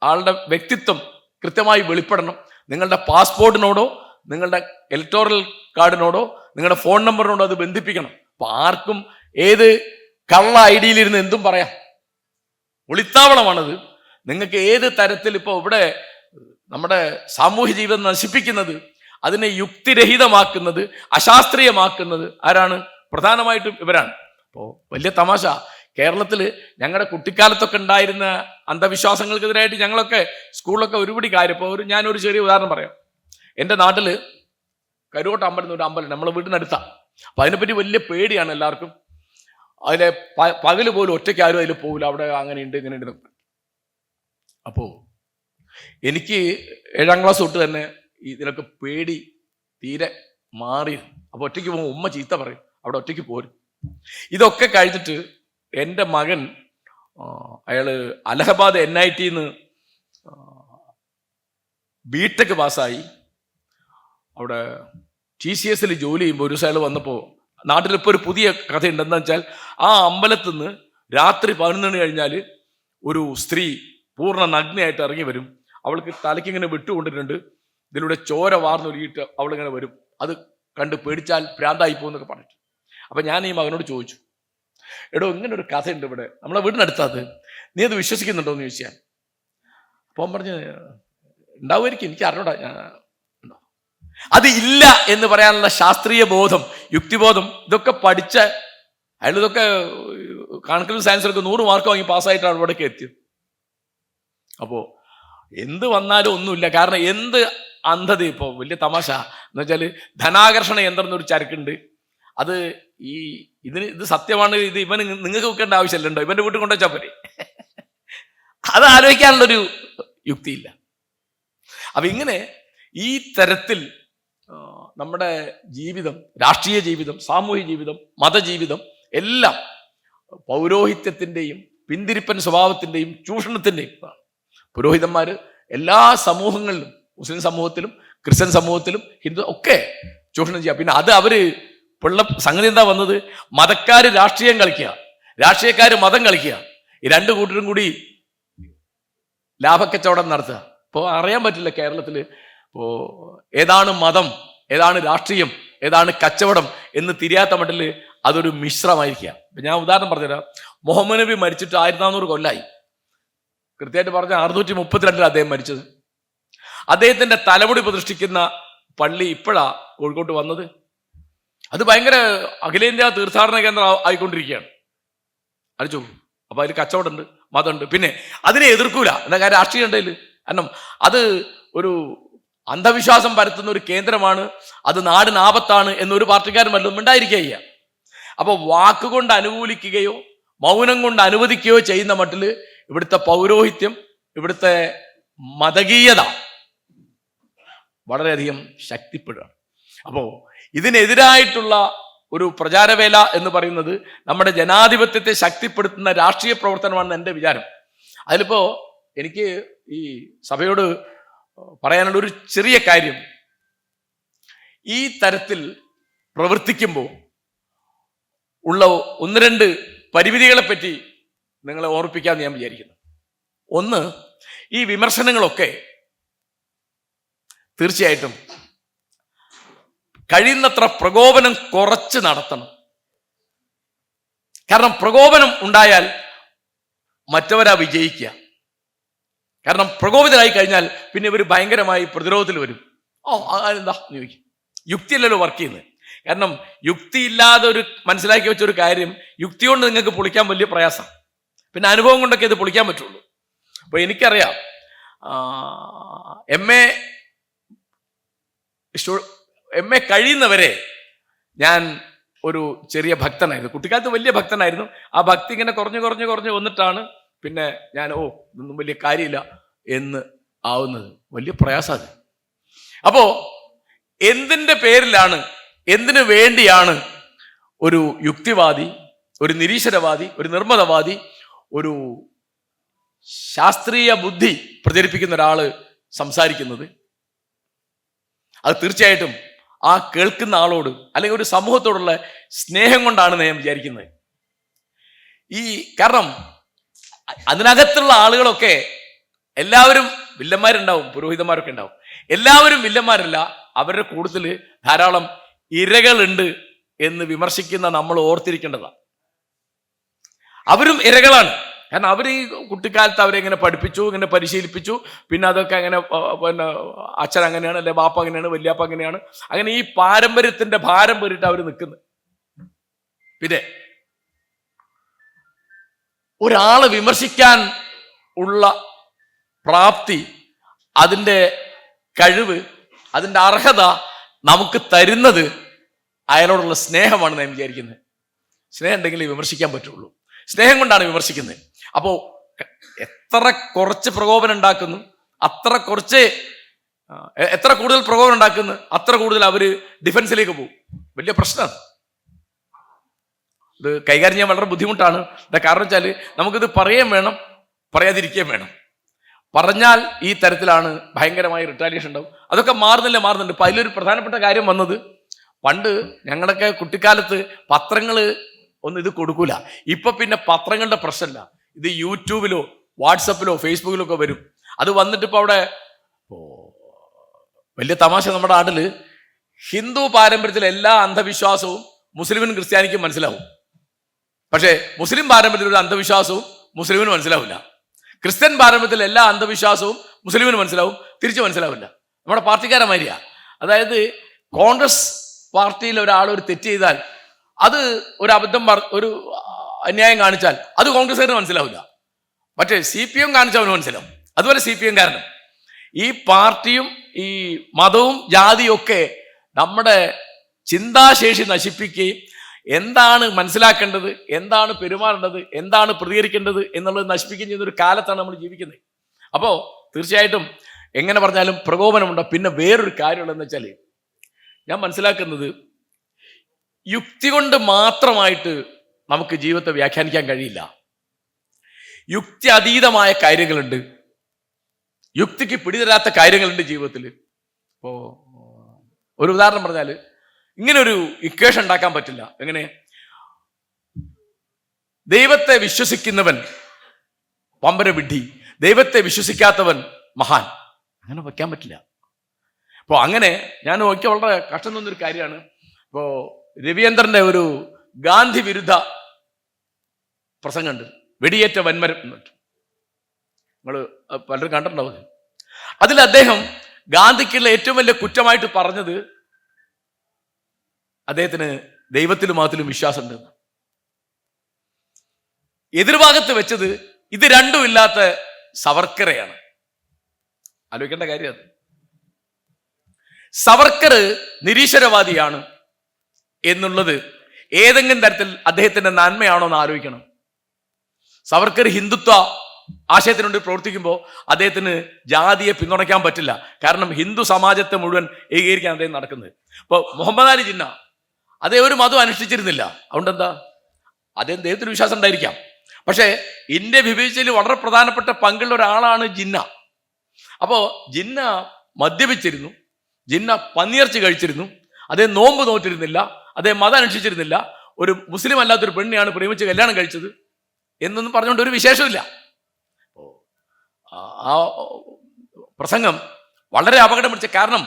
ആളുടെ വ്യക്തിത്വം കൃത്യമായി വെളിപ്പെടണം. നിങ്ങളുടെ പാസ്പോർട്ടിനോടോ നിങ്ങളുടെ ഇലക്ടോറൽ കാർഡിനോടോ നിങ്ങളുടെ ഫോൺ നമ്പറിനോടോ അത് ബന്ധിപ്പിക്കണം. അപ്പൊ ആർക്കും ഏത് കള്ള ഐഡിയയിലിരുന്ന് എന്തും പറയാം. ഒളിത്താവളമാണത്. നിങ്ങൾക്ക് ഏത് തരത്തിൽ ഇപ്പോൾ ഇവിടെ നമ്മുടെ സാമൂഹ്യ ജീവിതം നശിപ്പിക്കുന്നത്, അതിനെ യുക്തിരഹിതമാക്കുന്നത്, അശാസ്ത്രീയമാക്കുന്നത് ആരാണ്? പ്രധാനമായിട്ടും ഇവരാണ്. അപ്പോൾ വലിയ തമാശ, കേരളത്തിൽ ഞങ്ങളുടെ കുട്ടിക്കാലത്തൊക്കെ ഉണ്ടായിരുന്ന അന്ധവിശ്വാസങ്ങൾക്കെതിരായിട്ട് ഞങ്ങളൊക്കെ സ്കൂളിലൊക്കെ ഒരുപടി കാര്യം. ഇപ്പോൾ ഞാനൊരു ചെറിയ ഉദാഹരണം പറയാം. എൻ്റെ നാട്ടിൽ കരുവോട്ട് അമ്പലം എന്നൊരു അമ്പലം നമ്മളെ വീടിനടുത്താണ്. അപ്പം അതിനെപ്പറ്റി വലിയ പേടിയാണ് എല്ലാവർക്കും. അതിലെ പകല് പോലും ഒറ്റയ്ക്ക് ആരും അതിൽ പോകില്ല, അവിടെ അങ്ങനെയുണ്ട് ഇങ്ങനെയുണ്ട്. അപ്പോൾ എനിക്ക് 7ാം ക്ലാസ് തൊട്ട് തന്നെ ഇതിനൊക്കെ പേടി തീരെ മാറി. അപ്പോൾ ഒറ്റയ്ക്ക് പോകുമ്പോൾ ഉമ്മ ചീത്ത പറയും, അവിടെ ഒറ്റയ്ക്ക് പോരും. ഇതൊക്കെ കഴിഞ്ഞിട്ട് എൻ്റെ മകൻ അയാള് അലഹബാദ് NITന്ന് BTech പാസ്സായി അവിടെ TCS ജോലി ചെയ്യുമ്പോൾ ഒരു ദിവസം അയാൾ വന്നപ്പോൾ, നാട്ടിലിപ്പോൾ ഒരു പുതിയ കഥയുണ്ട്. എന്താ വെച്ചാൽ ആ അമ്പലത്തിൽ നിന്ന് രാത്രി 11 മണി കഴിഞ്ഞാൽ ഒരു സ്ത്രീ പൂർണ്ണ നഗ്നയായിട്ട് ഇറങ്ങി വരും. അവൾക്ക് തലയ്ക്കിങ്ങനെ വിട്ടുകൊണ്ടിട്ടുണ്ട്, ഇതിലൂടെ ചോര വാർന്നൊരുകിയിട്ട് അവളിങ്ങനെ വരും. അത് കണ്ട് പേടിച്ചാൽ ഭ്രാന്തായി പോകുന്നൊക്കെ പറഞ്ഞിട്ട്. അപ്പം ഞാൻ ഈ മകനോട് ചോദിച്ചു, എടോ ഇങ്ങനെ ഒരു കഥയുണ്ട് ഇവിടെ നമ്മളെ വീടിനടുത്തത്, നീ അത് വിശ്വസിക്കുന്നുണ്ടോ എന്ന് ചോദിച്ചാൽ. അപ്പം പറഞ്ഞ് ഉണ്ടാവുമായിരിക്കും, എനിക്ക് അറിഞ്ഞൂടാ. അത് ഇല്ല എന്ന് പറയാനുള്ള ശാസ്ത്രീയ ബോധം, യുക്തിബോധം, ഇതൊക്കെ പഠിച്ച അയാൾ ഇതൊക്കെ കണക്കിലും സയൻസിലൊക്കെ 100 മാർക്ക് വാങ്ങി പാസ്സായിട്ടാണ് ഇവിടേക്ക് എത്തിയത്. അപ്പോൾ എന്ത് വന്നാലും ഒന്നുമില്ല. കാരണം എന്ത് അന്ധത. ഇപ്പോൾ വലിയ തമാശ എന്ന് വെച്ചാൽ ധനാകർഷണ യന്ത്രം എന്നൊരു ചരക്കുണ്ട്. അത് ഇത് സത്യമാണ്, ഇത് ഇവന് നിങ്ങൾക്ക് വെക്കേണ്ട ആവശ്യമില്ലല്ലോ, ഇവന്റെ വീട്ടിൽ കൊണ്ടുവച്ചാൽ പോരെ. അത് ആലോചിക്കാനുള്ളൊരു യുക്തിയില്ല. അപ്പൊ ഇങ്ങനെ ഈ തരത്തിൽ നമ്മുടെ ജീവിതം, രാഷ്ട്രീയ ജീവിതം, സാമൂഹ്യ ജീവിതം, മതജീവിതം എല്ലാം പൗരോഹിത്യത്തിൻ്റെയും പിന്തിരിപ്പൻ സ്വഭാവത്തിൻ്റെയും ചൂഷണത്തിൻ്റെയും. പുരോഹിതന്മാർ എല്ലാ സമൂഹങ്ങളിലും, മുസ്ലിം സമൂഹത്തിലും ക്രിസ്ത്യൻ സമൂഹത്തിലും ഹിന്ദു ഒക്കെ ചൂഷണം ചെയ്യുക. പിന്നെ അത് അവര് പിള്ള സംഗതി എന്താ വന്നത്? മതക്കാര് രാഷ്ട്രീയം കളിക്കുക, രാഷ്ട്രീയക്കാര് മതം കളിക്കുക. ഈ 2 കൂട്ടരും കൂടി ലാഭക്കച്ചവടം നടത്തുക. ഇപ്പോൾ അറിയാൻ പറ്റില്ല കേരളത്തിൽ ഇപ്പോൾ ഏതാണ് മതം, ഏതാണ് രാഷ്ട്രീയം, ഏതാണ് കച്ചവടം എന്ന് തിരിയാത്ത മട്ടിൽ അതൊരു മിശ്രമായിരിക്കുക. ഇപ്പം ഞാൻ ഉദാഹരണം പറഞ്ഞുതരാം. മുഹമ്മദ് നബി മരിച്ചിട്ട് 1400 കൊല്ലായി. കൃത്യമായിട്ട് പറഞ്ഞാൽ 632 അദ്ദേഹം മരിച്ചത്. അദ്ദേഹത്തിന്റെ തലമുടി പ്രതിഷ്ഠിക്കുന്ന പള്ളി ഇപ്പോഴാ കോഴിക്കോട്ട് വന്നത്. അത് ഭയങ്കര അഖിലേന്ത്യാ തീർത്ഥാടന കേന്ദ്രം ആയിക്കൊണ്ടിരിക്കുകയാണ്. അടിച്ചു. അപ്പൊ അതിൽ കച്ചവടമുണ്ട്, മതമുണ്ട്. പിന്നെ അതിനെ എതിർക്കൂല, എന്താ കാര്യം? രാഷ്ട്രീയം ഉണ്ടെങ്കിൽ. കാരണം അത് ഒരു അന്ധവിശ്വാസം പരത്തുന്ന ഒരു കേന്ദ്രമാണ്, അത് നാടിന് ആപത്താണ് എന്നൊരു പാർട്ടിക്കാരും വല്ലതും ഉണ്ടായിരിക്കുക. അപ്പൊ വാക്കുകൊണ്ട് അനുകൂലിക്കുകയോ മൗനം കൊണ്ട് അനുവദിക്കുകയോ ചെയ്യുന്ന മട്ടിൽ ഇവിടുത്തെ പൗരോഹിത്യം, ഇവിടുത്തെ മതകീയത വളരെയധികം ശക്തിപ്പെടുകയാണ്. അപ്പോൾ ഇതിനെതിരായിട്ടുള്ള ഒരു പ്രചാരവേല എന്ന് പറയുന്നത് നമ്മുടെ ജനാധിപത്യത്തെ ശക്തിപ്പെടുത്തുന്ന രാഷ്ട്രീയ പ്രവർത്തനമാണെന്ന് എൻ്റെ വിചാരം. അതിലിപ്പോ എനിക്ക് ഈ സഭയോട് പറയാനുള്ള ഒരു ചെറിയ കാര്യം, ഈ തരത്തിൽ പ്രവർത്തിക്കുമ്പോൾ ഉള്ള 1-2 പരിമിതികളെ പറ്റി നിങ്ങളെ ഓർപ്പിക്കാമെന്ന് ഞാൻ വിചാരിക്കുന്നു. ഒന്ന്, ഈ വിമർശനങ്ങളൊക്കെ തീർച്ചയായിട്ടും കഴിയുന്നത്ര പ്രകോപനം കുറച്ച് നടത്തണം. കാരണം പ്രകോപനം ഉണ്ടായാൽ മറ്റവരാ വിജയിക്കുക. കാരണം പ്രകോപിതരായി കഴിഞ്ഞാൽ പിന്നെ ഇവർ ഭയങ്കരമായി പ്രതിരോധത്തിൽ വരും. എന്താ എന്ന് ചോദിക്കും. യുക്തിയല്ലല്ലോ വർക്ക് ചെയ്യുന്നത്. കാരണം യുക്തിയില്ലാതെ ഒരു മനസ്സിലാക്കി വെച്ചൊരു കാര്യം യുക്തി കൊണ്ട് നിങ്ങൾക്ക് പൊളിക്കാൻ വലിയ പ്രയാസം. പിന്നെ അനുഭവം കൊണ്ടൊക്കെ ഇത് പൊളിക്കാൻ പറ്റുള്ളൂ. അപ്പോൾ എനിക്കറിയാം, എം എ കഴിയുന്നവരെ ഞാൻ ഒരു ചെറിയ ഭക്തനായിരുന്നു. കുട്ടിക്കാലത്ത് വലിയ ഭക്തനായിരുന്നു. ആ ഭക്തി ഇങ്ങനെ കുറഞ്ഞു വന്നിട്ടാണ് പിന്നെ ഞാൻ ഇതൊന്നും വലിയ കാര്യമില്ല എന്ന് ആവുന്നത്. വലിയ പ്രയാസം അത്. അപ്പോ എന്തിൻ്റെ പേരിലാണ്, എന്തിനു വേണ്ടിയാണ് ഒരു യുക്തിവാദി, ഒരു നിരീശ്വരവാദി, ഒരു നിർമ്മതവാദി, ഒരു ശാസ്ത്രീയ ബുദ്ധി പ്രചരിപ്പിക്കുന്ന ഒരാള് സംസാരിക്കുന്നത്? അത് തീർച്ചയായിട്ടും ആ കേൾക്കുന്ന ആളോട് അല്ലെങ്കിൽ ഒരു സമൂഹത്തോടുള്ള സ്നേഹം കൊണ്ടാണ് ഞാൻ വിചാരിക്കുന്നത്. കാരണം അതിനകത്തുള്ള ആളുകളൊക്കെ എല്ലാവരും വില്ലന്മാരുണ്ടാവും, പുരോഹിതന്മാരൊക്കെ ഉണ്ടാവും. എല്ലാവരും വില്ലന്മാരല്ല, അവരുടെ കൂടുതൽ ധാരാളം ഇരകളുണ്ട് എന്ന് വിമർശിക്കുന്ന നമ്മൾ ഓർത്തിരിക്കേണ്ടതാണ്. അവരും ഇരകളാണ്. കാരണം അവർ ഈ കുട്ടിക്കാലത്ത് അവരെ ഇങ്ങനെ പഠിപ്പിച്ചു, ഇങ്ങനെ പരിശീലിപ്പിച്ചു, പിന്നെ അതൊക്കെ അങ്ങനെ പിന്നെ അച്ഛൻ അങ്ങനെയാണ്, അല്ലെ ബാപ്പ അങ്ങനെയാണ്, വല്യാപ്പ അങ്ങനെയാണ്, അങ്ങനെ ഈ പാരമ്പര്യത്തിന്റെ ഭാരം പേരിട്ട് അവർ നിൽക്കുന്നത്. പിന്നെ ഒരാളെ വിമർശിക്കാൻ ഉള്ള പ്രാപ്തി, അതിൻ്റെ കഴിവ്, അതിൻ്റെ അർഹത നമുക്ക് തരുന്നത് അയാളോടുള്ള സ്നേഹമാണ് ഞാൻ വിചാരിക്കുന്നത്. സ്നേഹം ഉണ്ടെങ്കിൽ വിമർശിക്കാൻ പറ്റുള്ളൂ. സ്നേഹം കൊണ്ടാണ് വിമർശിക്കുന്നത്. അപ്പോൾ എത്ര കുറച്ച് പ്രകോപനം ഉണ്ടാക്കുന്നു, എത്ര കൂടുതൽ പ്രകോപനം ഉണ്ടാക്കുന്നു, അത്ര കൂടുതൽ അവർ ഡിഫൻസിലേക്ക് പോകും. വലിയ പ്രശ്നമാണ്. ഇത് കൈകാര്യം ചെയ്യാൻ വളരെ ബുദ്ധിമുട്ടാണ്. കാരണം വെച്ചാൽ നമുക്കിത് പറയുകയും വേണം, പറയാതിരിക്കുകയും വേണം. പറഞ്ഞാൽ ഈ തരത്തിലാണ് ഭയങ്കരമായ റിട്ടാലിയേഷൻ ഉണ്ടാവും. അതൊക്കെ മാറുന്നുണ്ട്. ഇപ്പം അതിലൊരു പ്രധാനപ്പെട്ട കാര്യം വന്നത്, പണ്ട് ഞങ്ങളൊക്കെ കുട്ടിക്കാലത്ത് പത്രങ്ങൾ ഒന്നും ഇത് കൊടുക്കൂല. ഇപ്പൊ പിന്നെ പത്രങ്ങളുടെ പ്രശ്നമില്ല. ഇത് യൂട്യൂബിലോ വാട്സപ്പിലോ ഫേസ്ബുക്കിലോ ഒക്കെ വരും. അത് വന്നിട്ട് ഇപ്പൊ അവിടെ വലിയ തമാശ, നമ്മുടെ നാട്ടില് ഹിന്ദു പാരമ്പര്യത്തിലെ എല്ലാ അന്ധവിശ്വാസവും മുസ്ലിമിനും ക്രിസ്ത്യാനിക്കും മനസ്സിലാവും. പക്ഷേ മുസ്ലിം പാരമ്പര്യത്തിലുള്ള അന്ധവിശ്വാസവും മുസ്ലിമിന് മനസ്സിലാവില്ല. ക്രിസ്ത്യൻ പാരമ്പര്യത്തിലെ എല്ലാ അന്ധവിശ്വാസവും മുസ്ലിമിന് മനസ്സിലാവും, തിരിച്ചു മനസ്സിലാവില്ല. നമ്മുടെ പാർട്ടിക്കാരന്മാരിയാ. അതായത് കോൺഗ്രസ് പാർട്ടിയിൽ ഒരാൾ ഒരു തെറ്റ് ചെയ്താൽ, അത് ഒരു അബദ്ധം, ഒരു അന്യായം കാണിച്ചാൽ അത് കോൺഗ്രസ്സുകാരന് മനസ്സിലാവില്ല. പക്ഷേ CPM കാണിച്ചവന് മനസ്സിലാവും. അതുപോലെ CPM കാരനും. ഈ പാർട്ടിയും ഈ മതവും ജാതിയും ഒക്കെ നമ്മുടെ ചിന്താശേഷി നശിപ്പിക്കുകയും എന്താണ് മനസ്സിലാക്കേണ്ടത്, എന്താണ് പെരുമാറേണ്ടത്, എന്താണ് പ്രതികരിക്കേണ്ടത് എന്നുള്ളത് നശിപ്പിക്കുകയും ചെയ്യുന്ന ഒരു കാലത്താണ് നമ്മൾ ജീവിക്കുന്നത്. അപ്പോൾ തീർച്ചയായിട്ടും എങ്ങനെ പറഞ്ഞാലും പ്രകോപനമുണ്ട്. പിന്നെ വേറൊരു കാര്യമുള്ളതെന്ന് വെച്ചാൽ, ഞാൻ മനസ്സിലാക്കുന്നത്, യുക്തി കൊണ്ട് മാത്രമായിട്ട് നമുക്ക് ജീവിതത്തെ വ്യാഖ്യാനിക്കാൻ കഴിയില്ല. യുക്തി അതീതമായ കാര്യങ്ങളുണ്ട്, യുക്തിക്ക് പിടിതരാത്ത കാര്യങ്ങളുണ്ട് ജീവിതത്തിൽ. ഇപ്പോൾ ഒരു ഉദാഹരണം പറഞ്ഞാൽ, ഇങ്ങനൊരു ഇക്വേഷൻ ഉണ്ടാക്കാൻ പറ്റില്ല. എങ്ങനെ? ദൈവത്തെ വിശ്വസിക്കുന്നവൻ പമ്പര വിഡ്ഢി, ദൈവത്തെ വിശ്വസിക്കാത്തവൻ മഹാൻ. അങ്ങനെ വയ്ക്കാൻ പറ്റില്ല. അപ്പോൾ അങ്ങനെ ഞാൻ നോക്കിയ വളരെ കഷ്ടം തോന്നുന്നൊരു കാര്യമാണ്. ഇപ്പോൾ രവീന്ദ്രന്റെ ഒരു ഗാന്ധി വിരുദ്ധ പ്രസംഗമുണ്ട്, വെടിയേറ്റ വൻമരം എന്നിട്ട്. നിങ്ങൾ പലരും കണ്ടിട്ടുണ്ടാവും. അതിൽ അദ്ദേഹം ഗാന്ധിക്കുള്ള ഏറ്റവും വലിയ കുറ്റമായിട്ട് പറഞ്ഞത് അദ്ദേഹത്തിന് ദൈവത്തിലും മതത്തിലും വിശ്വാസമുണ്ട്. എതിർഭാഗത്ത് വെച്ചത് ഇത് രണ്ടും ഇല്ലാത്ത സവർക്കറെയാണ്. ആലോചിക്കേണ്ട കാര്യം അത്. സവർക്കർ നിരീശ്വരവാദിയാണ് എന്നുള്ളത് ഏതെങ്കിലും തരത്തിൽ അദ്ദേഹത്തിന്റെ നന്മയാണോ എന്ന് ആലോചിക്കണം. സവർക്കർ ഹിന്ദുത്വ ആശയത്തിനുവേണ്ടി പ്രവർത്തിക്കുമ്പോൾ അദ്ദേഹത്തിന് ജാതിയെ പിന്തുണയ്ക്കാൻ പറ്റില്ല. കാരണം ഹിന്ദു സമാജത്തെ മുഴുവൻ ഏകീകരിക്കാൻ അദ്ദേഹം നടക്കുന്നത്. ഇപ്പോൾ മുഹമ്മദ് അലി ജിന്ന അദ്ദേഹം ഒരു മതം അനുഷ്ഠിച്ചിരുന്നില്ല. അതുകൊണ്ട് എന്താ? അദ്ദേഹം ദൈവത്തിന് വിശ്വാസം ഉണ്ടായിരിക്കാം. പക്ഷേ ഇന്ത്യ വിഭജിച്ചതിൽ വളരെ പ്രധാനപ്പെട്ട പങ്കുള്ള ഒരാളാണ് ജിന്ന. അപ്പോൾ ജിന്ന മദ്യപിച്ചിരുന്നു, ജിന്ന പന്നിയിറച്ചി കഴിച്ചിരുന്നു, അദ്ദേഹം നോമ്പ് നോറ്റിരുന്നില്ല, അദ്ദേഹം മതം അനുഷ്ഠിച്ചിരുന്നില്ല, ഒരു മുസ്ലിം അല്ലാത്തൊരു പെണ്ണിയാണ് പ്രേമിച്ച് കല്യാണം കഴിച്ചത് എന്നൊന്നും പറഞ്ഞുകൊണ്ട് ഒരു വിശേഷമില്ല. ആ പ്രസംഗം വളരെ അപകടം പിടിച്ച, കാരണം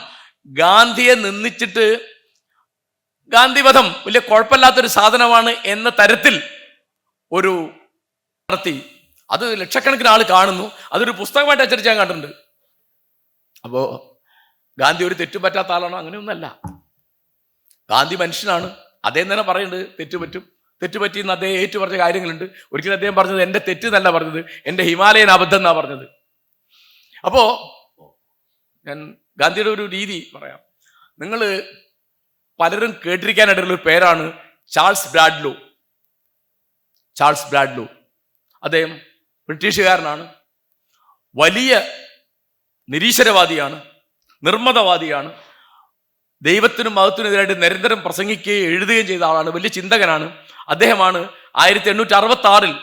ഗാന്ധിയെ നിന്ദിച്ചിട്ട് ഗാന്ധിവധം വലിയ കുഴപ്പമില്ലാത്തൊരു സാധനമാണ് എന്ന തരത്തിൽ ഒരു നടത്തി. അത് ലക്ഷക്കണക്കിന് ആൾ കാണുന്നു. അതൊരു പുസ്തകമായിട്ട് അച്ചടിച്ച് ഞാൻ കണ്ടിട്ടുണ്ട്. അപ്പോ ഗാന്ധി ഒരു തെറ്റും പറ്റാത്ത ആളാണോ? അങ്ങനെയൊന്നല്ല. ഗാന്ധി മനുഷ്യനാണ്. അദ്ദേഹം തന്നെ പറയുന്നുണ്ട് തെറ്റുപറ്റിയെന്ന് അദ്ദേഹം ഏറ്റു പറഞ്ഞ കാര്യങ്ങളുണ്ട്. ഒരിക്കലും അദ്ദേഹം പറഞ്ഞത് എൻ്റെ തെറ്റ് എന്നല്ല പറഞ്ഞത്, എൻ്റെ ഹിമാലയൻ അബദ്ധം എന്നാണ് പറഞ്ഞത്. അപ്പോ ഞാൻ ഗാന്ധിയുടെ ഒരു രീതി പറയാം. നിങ്ങൾ പലരും കേട്ടിരിക്കാനായിട്ടുള്ള ഒരു പേരാണ് ചാൾസ് ബ്രാഡ്ലോ. അദ്ദേഹം ബ്രിട്ടീഷുകാരനാണ്, വലിയ നിരീശ്വരവാദിയാണ്, നിർമ്മതവാദിയാണ്, ദൈവത്തിനും മതത്തിനെതിരായിട്ട് നിരന്തരം പ്രസംഗിക്കുകയും എഴുതുകയും ചെയ്ത ആളാണ്, വലിയ ചിന്തകനാണ്. അദ്ദേഹമാണ് 1866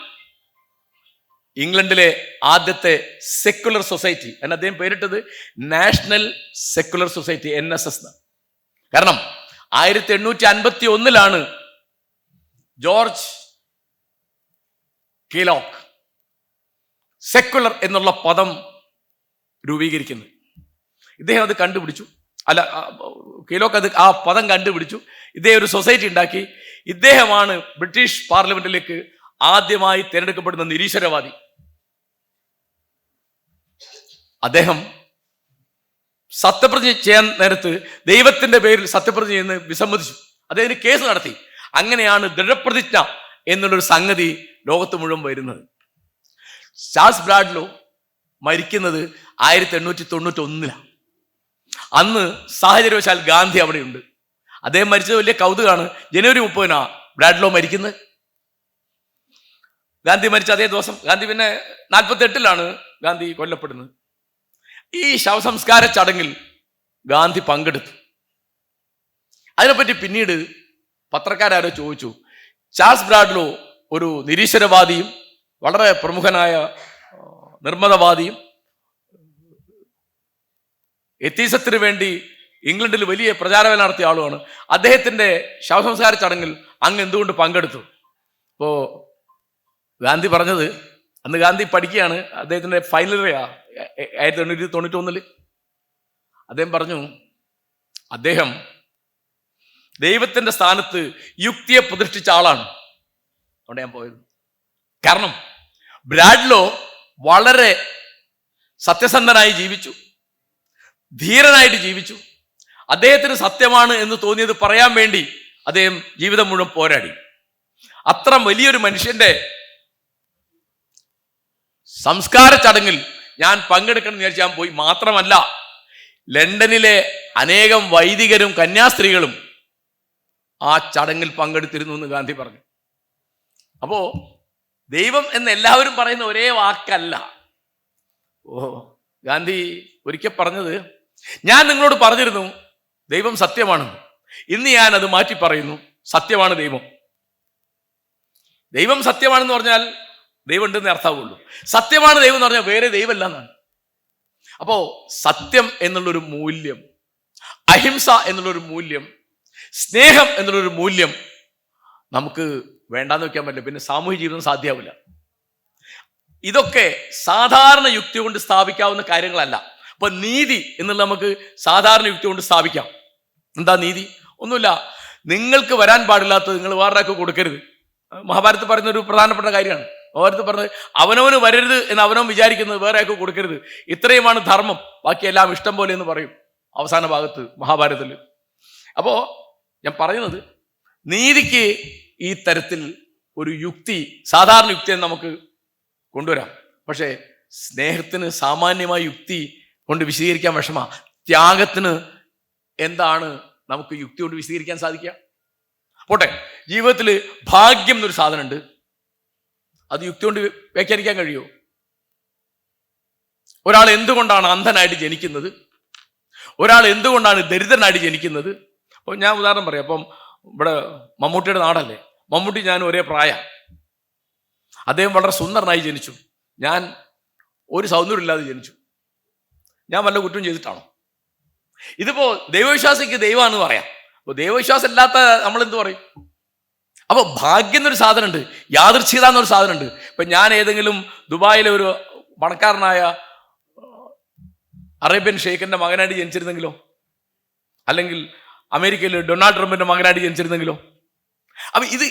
ഇംഗ്ലണ്ടിലെ ആദ്യത്തെ സെക്യുലർ സൊസൈറ്റി, എന്ന് അദ്ദേഹം പേരിട്ടത് നാഷണൽ സെക്യുലർ സൊസൈറ്റി, NSS. കാരണം 1851 ജോർജ് കീലോക്ക് സെക്യുലർ എന്നുള്ള പദം രൂപീകരിക്കുന്നത്. ഇദ്ദേഹം അത് കണ്ടുപിടിച്ചു. കെലോക്ക് അത് ആ പദം കണ്ടുപിടിച്ചു. ഇദ്ദേഹം ഒരു സൊസൈറ്റി ഉണ്ടാക്കി. ഇദ്ദേഹമാണ് ബ്രിട്ടീഷ് പാർലമെന്റിലേക്ക് ആദ്യമായി തിരഞ്ഞെടുക്കപ്പെടുന്ന നിരീശ്വരവാദി. അദ്ദേഹം സത്യപ്രതിജ്ഞ ചെയ്യാൻ നേരത്ത് ദൈവത്തിന്റെ പേരിൽ സത്യപ്രതിജ്ഞ ചെയ്യുന്ന വിസമ്മതിച്ചു. അദ്ദേഹത്തിന് കേസ് നടത്തി. അങ്ങനെയാണ് ദൃഢപ്രതിജ്ഞ എന്നുള്ളൊരു സംഗതി ലോകത്ത് മുഴുവൻ വരുന്നത്. ചാൾസ് ബ്രാഡ്ലോ മരിക്കുന്നത് 1891. അന്ന് സാഹചര്യവശാൽ ഗാന്ധി അവിടെയുണ്ട്. അദ്ദേഹം മരിച്ചത് വലിയ കൗതുകമാണ്. ജനുവരി 30 ബ്രാഡ്ലോ മരിക്കുന്നത്. ഗാന്ധി മരിച്ച അതേ ദിവസം. ഗാന്ധി പിന്നെ 48 ഗാന്ധി കൊല്ലപ്പെടുന്നത്. ഈ ശവസംസ്കാര ചടങ്ങിൽ ഗാന്ധി പങ്കെടുത്തു. അതിനെപ്പറ്റി പിന്നീട് പത്രക്കാരോ ചോദിച്ചു, ചാൾസ് ബ്രാഡ്ലോ ഒരു നിരീശ്വരവാദിയും വളരെ പ്രമുഖനായ നിർമ്മതവാദിയും എത്തീസത്തിന് വേണ്ടി ഇംഗ്ലണ്ടിൽ വലിയ പ്രചാരവേല നടത്തിയ ആളുമാണ്. അദ്ദേഹത്തിന്റെ ശവസംസ്കാര ചടങ്ങിൽ അങ്ങ് എന്തുകൊണ്ട് പങ്കെടുത്തു? അപ്പോ ഗാന്ധി പറഞ്ഞത്, അന്ന് ഗാന്ധി പഠിക്കുകയാണ്, അദ്ദേഹത്തിന്റെ ഫൈനൽ ഇയറാ 1891. അദ്ദേഹം പറഞ്ഞു, അദ്ദേഹം ദൈവത്തിന്റെ സ്ഥാനത്ത് യുക്തിയെ പ്രതിഷ്ഠിച്ച ആളാണ്. അവിടെ ഞാൻ പോയത് കാരണം ബ്രാഡ്ലോ വളരെ സത്യസന്ധനായി ജീവിച്ചു, ധീരനായിട്ട് ജീവിച്ചു. അദ്ദേഹത്തിന് സത്യമാണ് എന്ന് തോന്നിയത് പറയാൻ വേണ്ടി അദ്ദേഹം ജീവിതം മുഴുവൻ പോരാടി. അത്ര വലിയൊരു മനുഷ്യന്റെ സംസ്കാര ചടങ്ങിൽ ഞാൻ പങ്കെടുക്കണം എന്ന് വിചാരിച്ച് ഞാൻ പോയി. മാത്രമല്ല, ലണ്ടനിലെ അനേകം വൈദികരും കന്യാസ്ത്രീകളും ആ ചടങ്ങിൽ പങ്കെടുത്തിരുന്നു എന്ന് ഗാന്ധി പറഞ്ഞു. അപ്പോ ദൈവം എന്ന് എല്ലാവരും പറയുന്ന ഒരേ വാക്കല്ല. ഗാന്ധി ഒരിക്കൽ പറഞ്ഞത്, ഞാൻ നിങ്ങളോട് പറഞ്ഞിരുന്നു ദൈവം സത്യമാണെന്ന്. ഇന്ന് ഞാൻ അത് മാറ്റി പറയുന്നു, സത്യമാണ് ദൈവം. ദൈവം സത്യമാണെന്ന് പറഞ്ഞാൽ ദൈവം ഉണ്ടെന്ന് അർത്ഥാവുള്ളൂ. സത്യമാണ് ദൈവം എന്ന് പറഞ്ഞാൽ വേറെ ദൈവമല്ല എന്നാണ്. അപ്പോ സത്യം എന്നുള്ളൊരു മൂല്യം, അഹിംസ എന്നുള്ളൊരു മൂല്യം, സ്നേഹം എന്നുള്ളൊരു മൂല്യം നമുക്ക് വേണ്ടാന്ന് വെക്കാൻ പറ്റില്ല. പിന്നെ സാമൂഹ്യ ജീവിതം സാധ്യമാവില്ല. ഇതൊക്കെ സാധാരണ യുക്തി കൊണ്ട് സ്ഥാപിക്കാവുന്ന കാര്യങ്ങളല്ല. അപ്പൊ നീതി എന്നുള്ള നമുക്ക് സാധാരണ യുക്തി കൊണ്ട് സ്ഥാപിക്കാം. എന്താ നീതി? ഒന്നുമില്ല. നിങ്ങൾക്ക് വരാൻ പാടില്ലാത്തത് നിങ്ങൾ വേറൊരാൾക്ക് കൊടുക്കരുത്. മഹാഭാരതത്തിൽ പറയുന്ന ഒരു പ്രധാനപ്പെട്ട കാര്യമാണ്. മഹാഭാരതത്തിൽ പറഞ്ഞത് അവനവന് വരരുത് എന്ന് അവനവൻ വിചാരിക്കുന്നത് വേറെ ആൾക്ക് കൊടുക്കരുത്. ഇത്രയുമാണ് ധർമ്മം, ബാക്കിയെല്ലാം ഇഷ്ടം പോലെ എന്ന് പറയും അവസാന ഭാഗത്ത് മഹാഭാരതത്തിൽ. അപ്പോ ഞാൻ പറയുന്നത്, നീതിക്ക് ഈ തരത്തിൽ ഒരു യുക്തി, സാധാരണ യുക്തിയെ നമുക്ക് കൊണ്ടുവരാം. പക്ഷേ സ്നേഹത്തിന് സാമാന്യമായ യുക്തി കൊണ്ട് വിശദീകരിക്കാൻ വിഷമ. ത്യാഗത്തിന് എന്താണ് നമുക്ക് യുക്തി കൊണ്ട് വിശദീകരിക്കാൻ സാധിക്കുക? പോട്ടെ, ജീവിതത്തിൽ ഭാഗ്യം എന്നൊരു സാധനമുണ്ട്. അത് യുക്തി കൊണ്ട് വ്യാഖ്യാനിക്കാൻ കഴിയുമോ? ഒരാൾ എന്തുകൊണ്ടാണ് അന്ധനായിട്ട് ജനിക്കുന്നത്? ഒരാൾ എന്തുകൊണ്ടാണ് ദരിദ്രനായിട്ട് ജനിക്കുന്നത്? അപ്പോൾ ഞാൻ ഉദാഹരണം പറയാം. അപ്പം ഇവിടെ മമ്മൂട്ടിയുടെ നാടല്ലേ, മമ്മൂട്ടി ഞാൻ ഒരേ പ്രായം. അദ്ദേഹം വളരെ സുന്ദരനായി ജനിച്ചു, ഞാൻ ഒരു സൗന്ദര്യമില്ലാതെ ജനിച്ചു. ഞാൻ വല്ല കുറ്റം ചെയ്തിട്ടാണോ? ഇതിപ്പോ ദൈവവിശ്വാസിക്ക് ദൈവമാണെന്ന് പറയാം. അപ്പോൾ ദൈവവിശ്വാസം ഇല്ലാത്ത നമ്മൾ എന്ത് പറയും? അപ്പോൾ ഭാഗ്യം എന്നൊരു സാധനമുണ്ട്, യാദൃച്ഛികത എന്നൊരു സാധനമുണ്ട്. ഇപ്പൊ ഞാൻ ഏതെങ്കിലും ദുബായിലെ ഒരു പണക്കാരനായ അറേബ്യൻ ഷെയ്ഖിന്റെ മകനായിട്ട് ജനിച്ചിരുന്നെങ്കിലോ, അല്ലെങ്കിൽ അമേരിക്കയിൽ ഡൊണാൾഡ് ട്രംപിന്റെ മകനായിട്ട് ജനിച്ചിരുന്നെങ്കിലോ? അപ്പൊ ഇത്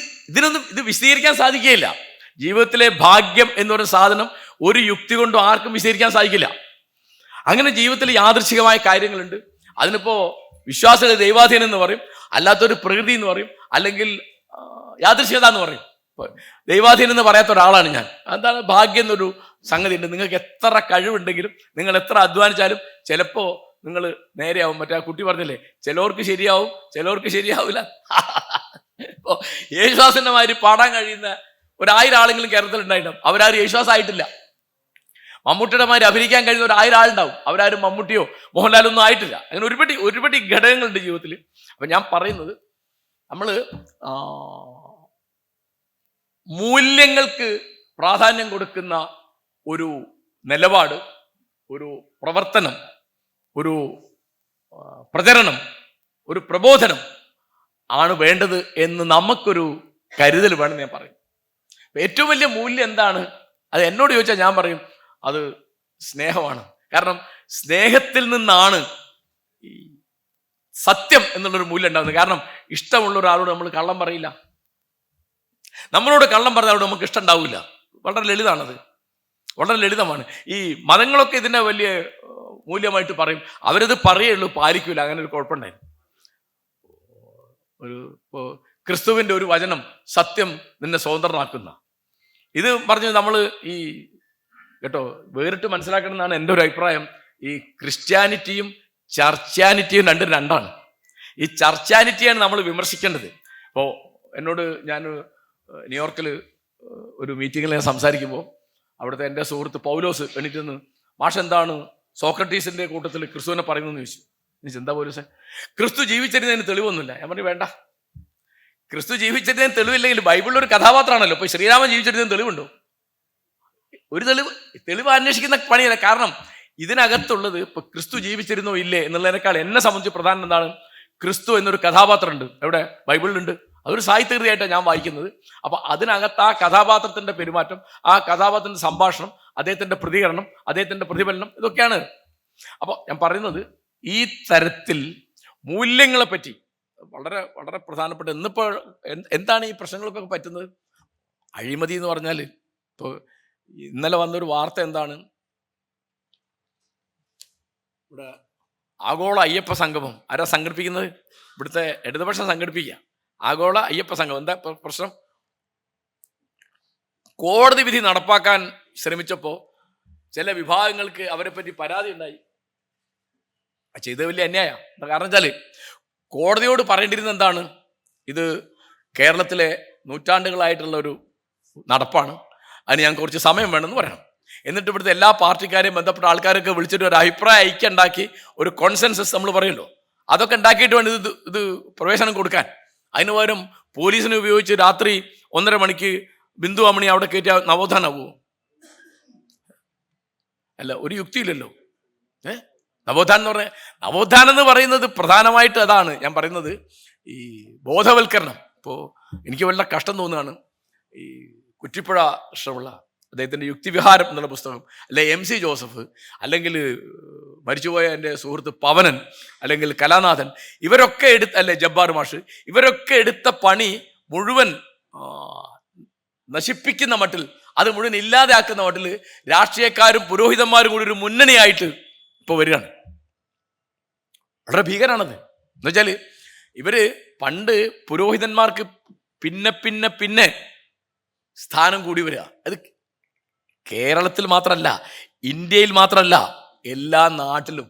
വിശദീകരിക്കാൻ സാധിക്കുകയില്ല. ജീവിതത്തിലെ ഭാഗ്യം എന്ന് പറയുന്ന സാധനം ഒരു യുക്തി കൊണ്ടും ആർക്കും വിശദീകരിക്കാൻ സാധിക്കില്ല. അങ്ങനെ ജീവിതത്തിൽ യാദൃച്ഛികമായ കാര്യങ്ങളുണ്ട്. അതിനിപ്പോ വിശ്വാസികളുടെ ദൈവാധീനം എന്ന് പറയും, അല്ലാത്തൊരു പ്രകൃതി എന്ന് പറയും, അല്ലെങ്കിൽ യാദൃച്ഛികത എന്ന് പറയും. ദൈവാധീനം എന്ന് പറയാത്ത ഒരാളാണ് ഞാൻ. എന്താണ് ഭാഗ്യം എന്നൊരു സംഗതി ഉണ്ട്. നിങ്ങൾക്ക് എത്ര കഴിവുണ്ടെങ്കിലും, നിങ്ങൾ എത്ര അധ്വാനിച്ചാലും ചിലപ്പോ നിങ്ങൾ നേരെയാവും. മറ്റേ ആ കുട്ടി പറഞ്ഞില്ലേ, ചിലവർക്ക് ശരിയാവും, ചിലവർക്ക് ശരിയാവില്ല. ഇപ്പോ യേശുദാസിന്റെ മാതിരി പാടാൻ കഴിയുന്ന 1000 ആളെങ്കിലും കേരളത്തിൽ ഉണ്ടായിട്ടുണ്ടാവും. അവരാരും യേശുദാസ് ആയിട്ടില്ല. മമ്മൂട്ടിയുടെ മാതിരി അഭിനയിക്കാൻ കഴിയുന്ന 1000 ആളുണ്ടാവും. അവരാരും മമ്മൂട്ടിയോ മോഹൻലാലൊന്നും ആയിട്ടില്ല. അങ്ങനെ ഒരുപടി ഘടകങ്ങളുണ്ട് ജീവിതത്തിൽ. അപ്പൊ ഞാൻ പറയുന്നത്, നമ്മള് മൂല്യങ്ങൾക്ക് പ്രാധാന്യം കൊടുക്കുന്ന ഒരു നിലപാട്, ഒരു പ്രവർത്തനം, ഒരു പ്രചരണം, ഒരു പ്രബോധനം ആണ് വേണ്ടത് എന്ന് നമുക്കൊരു കരുതൽ വേണമെന്ന് ഞാൻ പറയും. ഏറ്റവും വലിയ മൂല്യം എന്താണ്? അത് എന്നോട് ചോദിച്ചാൽ ഞാൻ പറയും അത് സ്നേഹമാണ്. കാരണം സ്നേഹത്തിൽ നിന്നാണ് ഈ സത്യം എന്നുള്ളൊരു മൂല്യം ഉണ്ടാകുന്നത്. കാരണം ഇഷ്ടമുള്ള ഒരാളോട് നമ്മൾ കള്ളം പറയില്ല. നമ്മളോട് കള്ളം പറഞ്ഞാലോട് നമുക്ക് ഇഷ്ടം ഉണ്ടാവില്ല. വളരെ ലളിതമാണത്, വളരെ ലളിതമാണ്. ഈ മതങ്ങളൊക്കെ ഇതിനെ വലിയ മൂല്യമായിട്ട് പറയും, അവരത് പറയുള്ളൂ, പാലിക്കൂല. അങ്ങനെ ഒരു കുഴപ്പമുണ്ടായിരുന്നു. ഇപ്പോൾ ക്രിസ്തുവിൻ്റെ ഒരു വചനം, സത്യം നിന്നെ സ്വതന്ത്രനാക്കുന്ന, ഇത് പറഞ്ഞ് നമ്മൾ ഈ കേട്ടോ വേറിട്ട് മനസ്സിലാക്കണം എന്നാണ് എൻ്റെ ഒരു അഭിപ്രായം. ഈ ക്രിസ്ത്യാനിറ്റിയും ചർച്ച്യാനിറ്റിയും രണ്ടാണ്. ഈ ചർച്ച്യാനിറ്റിയാണ് നമ്മൾ വിമർശിക്കേണ്ടത്. ഇപ്പോൾ എന്നോട് ഞാൻ ന്യൂയോർക്കിൽ ഒരു മീറ്റിങ്ങിൽ ഞാൻ സംസാരിക്കുമ്പോൾ അവിടുത്തെ എൻ്റെ സുഹൃത്ത് പൗലോസ് എണീറ്റ് മാഷ് എന്താണ് സോക്രട്ടീസിൻ്റെ കൂട്ടത്തിൽ ക്രിസ്തുവിനെ പറയുന്നതെന്ന് ചോദിച്ചു. എന്താ പൗലോസേ, ക്രിസ്തു ജീവിച്ചിരുന്നതിന് തെളിവൊന്നുമില്ല. ഞാൻ പറഞ്ഞു വേണ്ട, ക്രിസ്തു ജീവിച്ചിരുന്നതിന് തെളിവില്ലെങ്കിൽ ബൈബിളിലൊരു കഥാപാത്രമാണല്ലോ. ഇപ്പോൾ ശ്രീരാമൻ ജീവിച്ചിരുന്നതിന് തെളിവുണ്ടോ? ഒരു തെളിവ് അന്വേഷിക്കുന്ന പണിയല്ല. കാരണം ഇതിനകത്തുള്ളത് ഇപ്പൊ ക്രിസ്തു ജീവിച്ചിരുന്നോ ഇല്ലേ എന്നുള്ളതിനേക്കാൾ എന്നെ സംബന്ധിച്ച് പ്രധാനം എന്താണ്, ക്രിസ്തു എന്നൊരു കഥാപാത്രം ഉണ്ട്, എവിടെ? ബൈബിളിലുണ്ട്. അതൊരു സാഹിത്യകൃതിയായിട്ടാണ് ഞാൻ വായിക്കുന്നത്. അപ്പൊ അതിനകത്ത് ആ കഥാപാത്രത്തിന്റെ പെരുമാറ്റം, ആ കഥാപാത്രത്തിന്റെ സംഭാഷണം, അദ്ദേഹത്തിന്റെ പ്രതികരണം, അദ്ദേഹത്തിന്റെ പ്രതിഫലനം, ഇതൊക്കെയാണ്. അപ്പൊ ഞാൻ പറയുന്നത് ഈ തരത്തിൽ മൂല്യങ്ങളെ പറ്റി വളരെ വളരെ പ്രധാനപ്പെട്ട ഇന്നിപ്പോൾ എന്താണ് ഈ പ്രശ്നങ്ങൾക്കൊക്കെ പറ്റുന്നത്? അഴിമതി എന്ന് പറഞ്ഞാൽ ഇപ്പോൾ ഇന്നലെ വന്നൊരു വാർത്ത എന്താണ്, ഇവിടെ ആഗോള അയ്യപ്പ സംഗമം ആരാ സംഘടിപ്പിക്കുന്നത്? ഇവിടുത്തെ ഇടതുപക്ഷം സംഘടിപ്പിക്കുക ആഗോള അയ്യപ്പ സംഗമം. എന്താ പ്രശ്നം? കോടതി വിധി നടപ്പാക്കാൻ ശ്രമിച്ചപ്പോൾ ചില വിഭാഗങ്ങൾക്ക് അവരെ പറ്റി പരാതി ഉണ്ടായി. ചെയ്തത് വലിയ അന്യായം. കാരണം വെച്ചാൽ കോടതിയോട് പറയേണ്ടിയിരുന്നത് എന്താണ്, ഇത് കേരളത്തിലെ നൂറ്റാണ്ടുകളായിട്ടുള്ള ഒരു നടപ്പാണ്, അതിന് ഞാൻ കുറച്ച് സമയം വേണമെന്ന് പറയണം. എന്നിട്ട് ഇവിടുത്തെ എല്ലാ പാർട്ടിക്കാരെയും ബന്ധപ്പെട്ട ആൾക്കാരൊക്കെ വിളിച്ചിട്ട് ഒരു അഭിപ്രായ ഐക്യം ഉണ്ടാക്കി ഒരു കോൺസെൻസസ് നമ്മൾ പറയുമല്ലോ, അതൊക്കെ ഉണ്ടാക്കിയിട്ട് വേണം ഇത് പ്രവേശനം കൊടുക്കാൻ. അതിന് പകരം പോലീസിനെ ഉപയോഗിച്ച് രാത്രി 1:30 മണിക്ക് ബിന്ദു അമ്മണി അവിടെ കയറ്റിയ നവോത്ഥാനാവോ? അല്ല, ഒരു യുക്തിയില്ലല്ലോ. നവോത്ഥാനം എന്ന് പറയുന്നത് പ്രധാനമായിട്ട് അതാണ് ഞാൻ പറയുന്നത്, ഈ ബോധവൽക്കരണം. ഇപ്പോൾ എനിക്ക് വല്ല കഷ്ടം തോന്നുകയാണ്, ഈ കുറ്റിപ്പുഴ കൃഷ്ണപിള്ള അദ്ദേഹത്തിൻ്റെ യുക്തിവിഹാരം എന്നുള്ള പുസ്തകം, അല്ലെ MC ജോസഫ്, അല്ലെങ്കിൽ മരിച്ചുപോയ എൻ്റെ സുഹൃത്ത് പവനൻ, അല്ലെങ്കിൽ കലാനാഥൻ, ഇവരൊക്കെ അല്ലെ ജബ്ബാർ മാഷ്, ഇവരൊക്കെ എടുത്ത പണി മുഴുവൻ നശിപ്പിക്കുന്ന മട്ടിൽ, അത് മുഴുവൻ ഇല്ലാതെയാക്കുന്ന മട്ടിൽ രാഷ്ട്രീയക്കാരും പുരോഹിതന്മാരും കൂടി ഒരു മുന്നണിയായിട്ട് ഇപ്പോൾ വരികയാണ്. വളരെ ഭീകരാണത്. എന്നുവെച്ചാൽ ഇവര് പണ്ട് പുരോഹിതന്മാർക്ക് പിന്നെ പിന്നെ പിന്നെ സ്ഥാനം കൂടി വരിക. അത് കേരളത്തിൽ മാത്രമല്ല, ഇന്ത്യയിൽ മാത്രമല്ല, എല്ലാ നാട്ടിലും.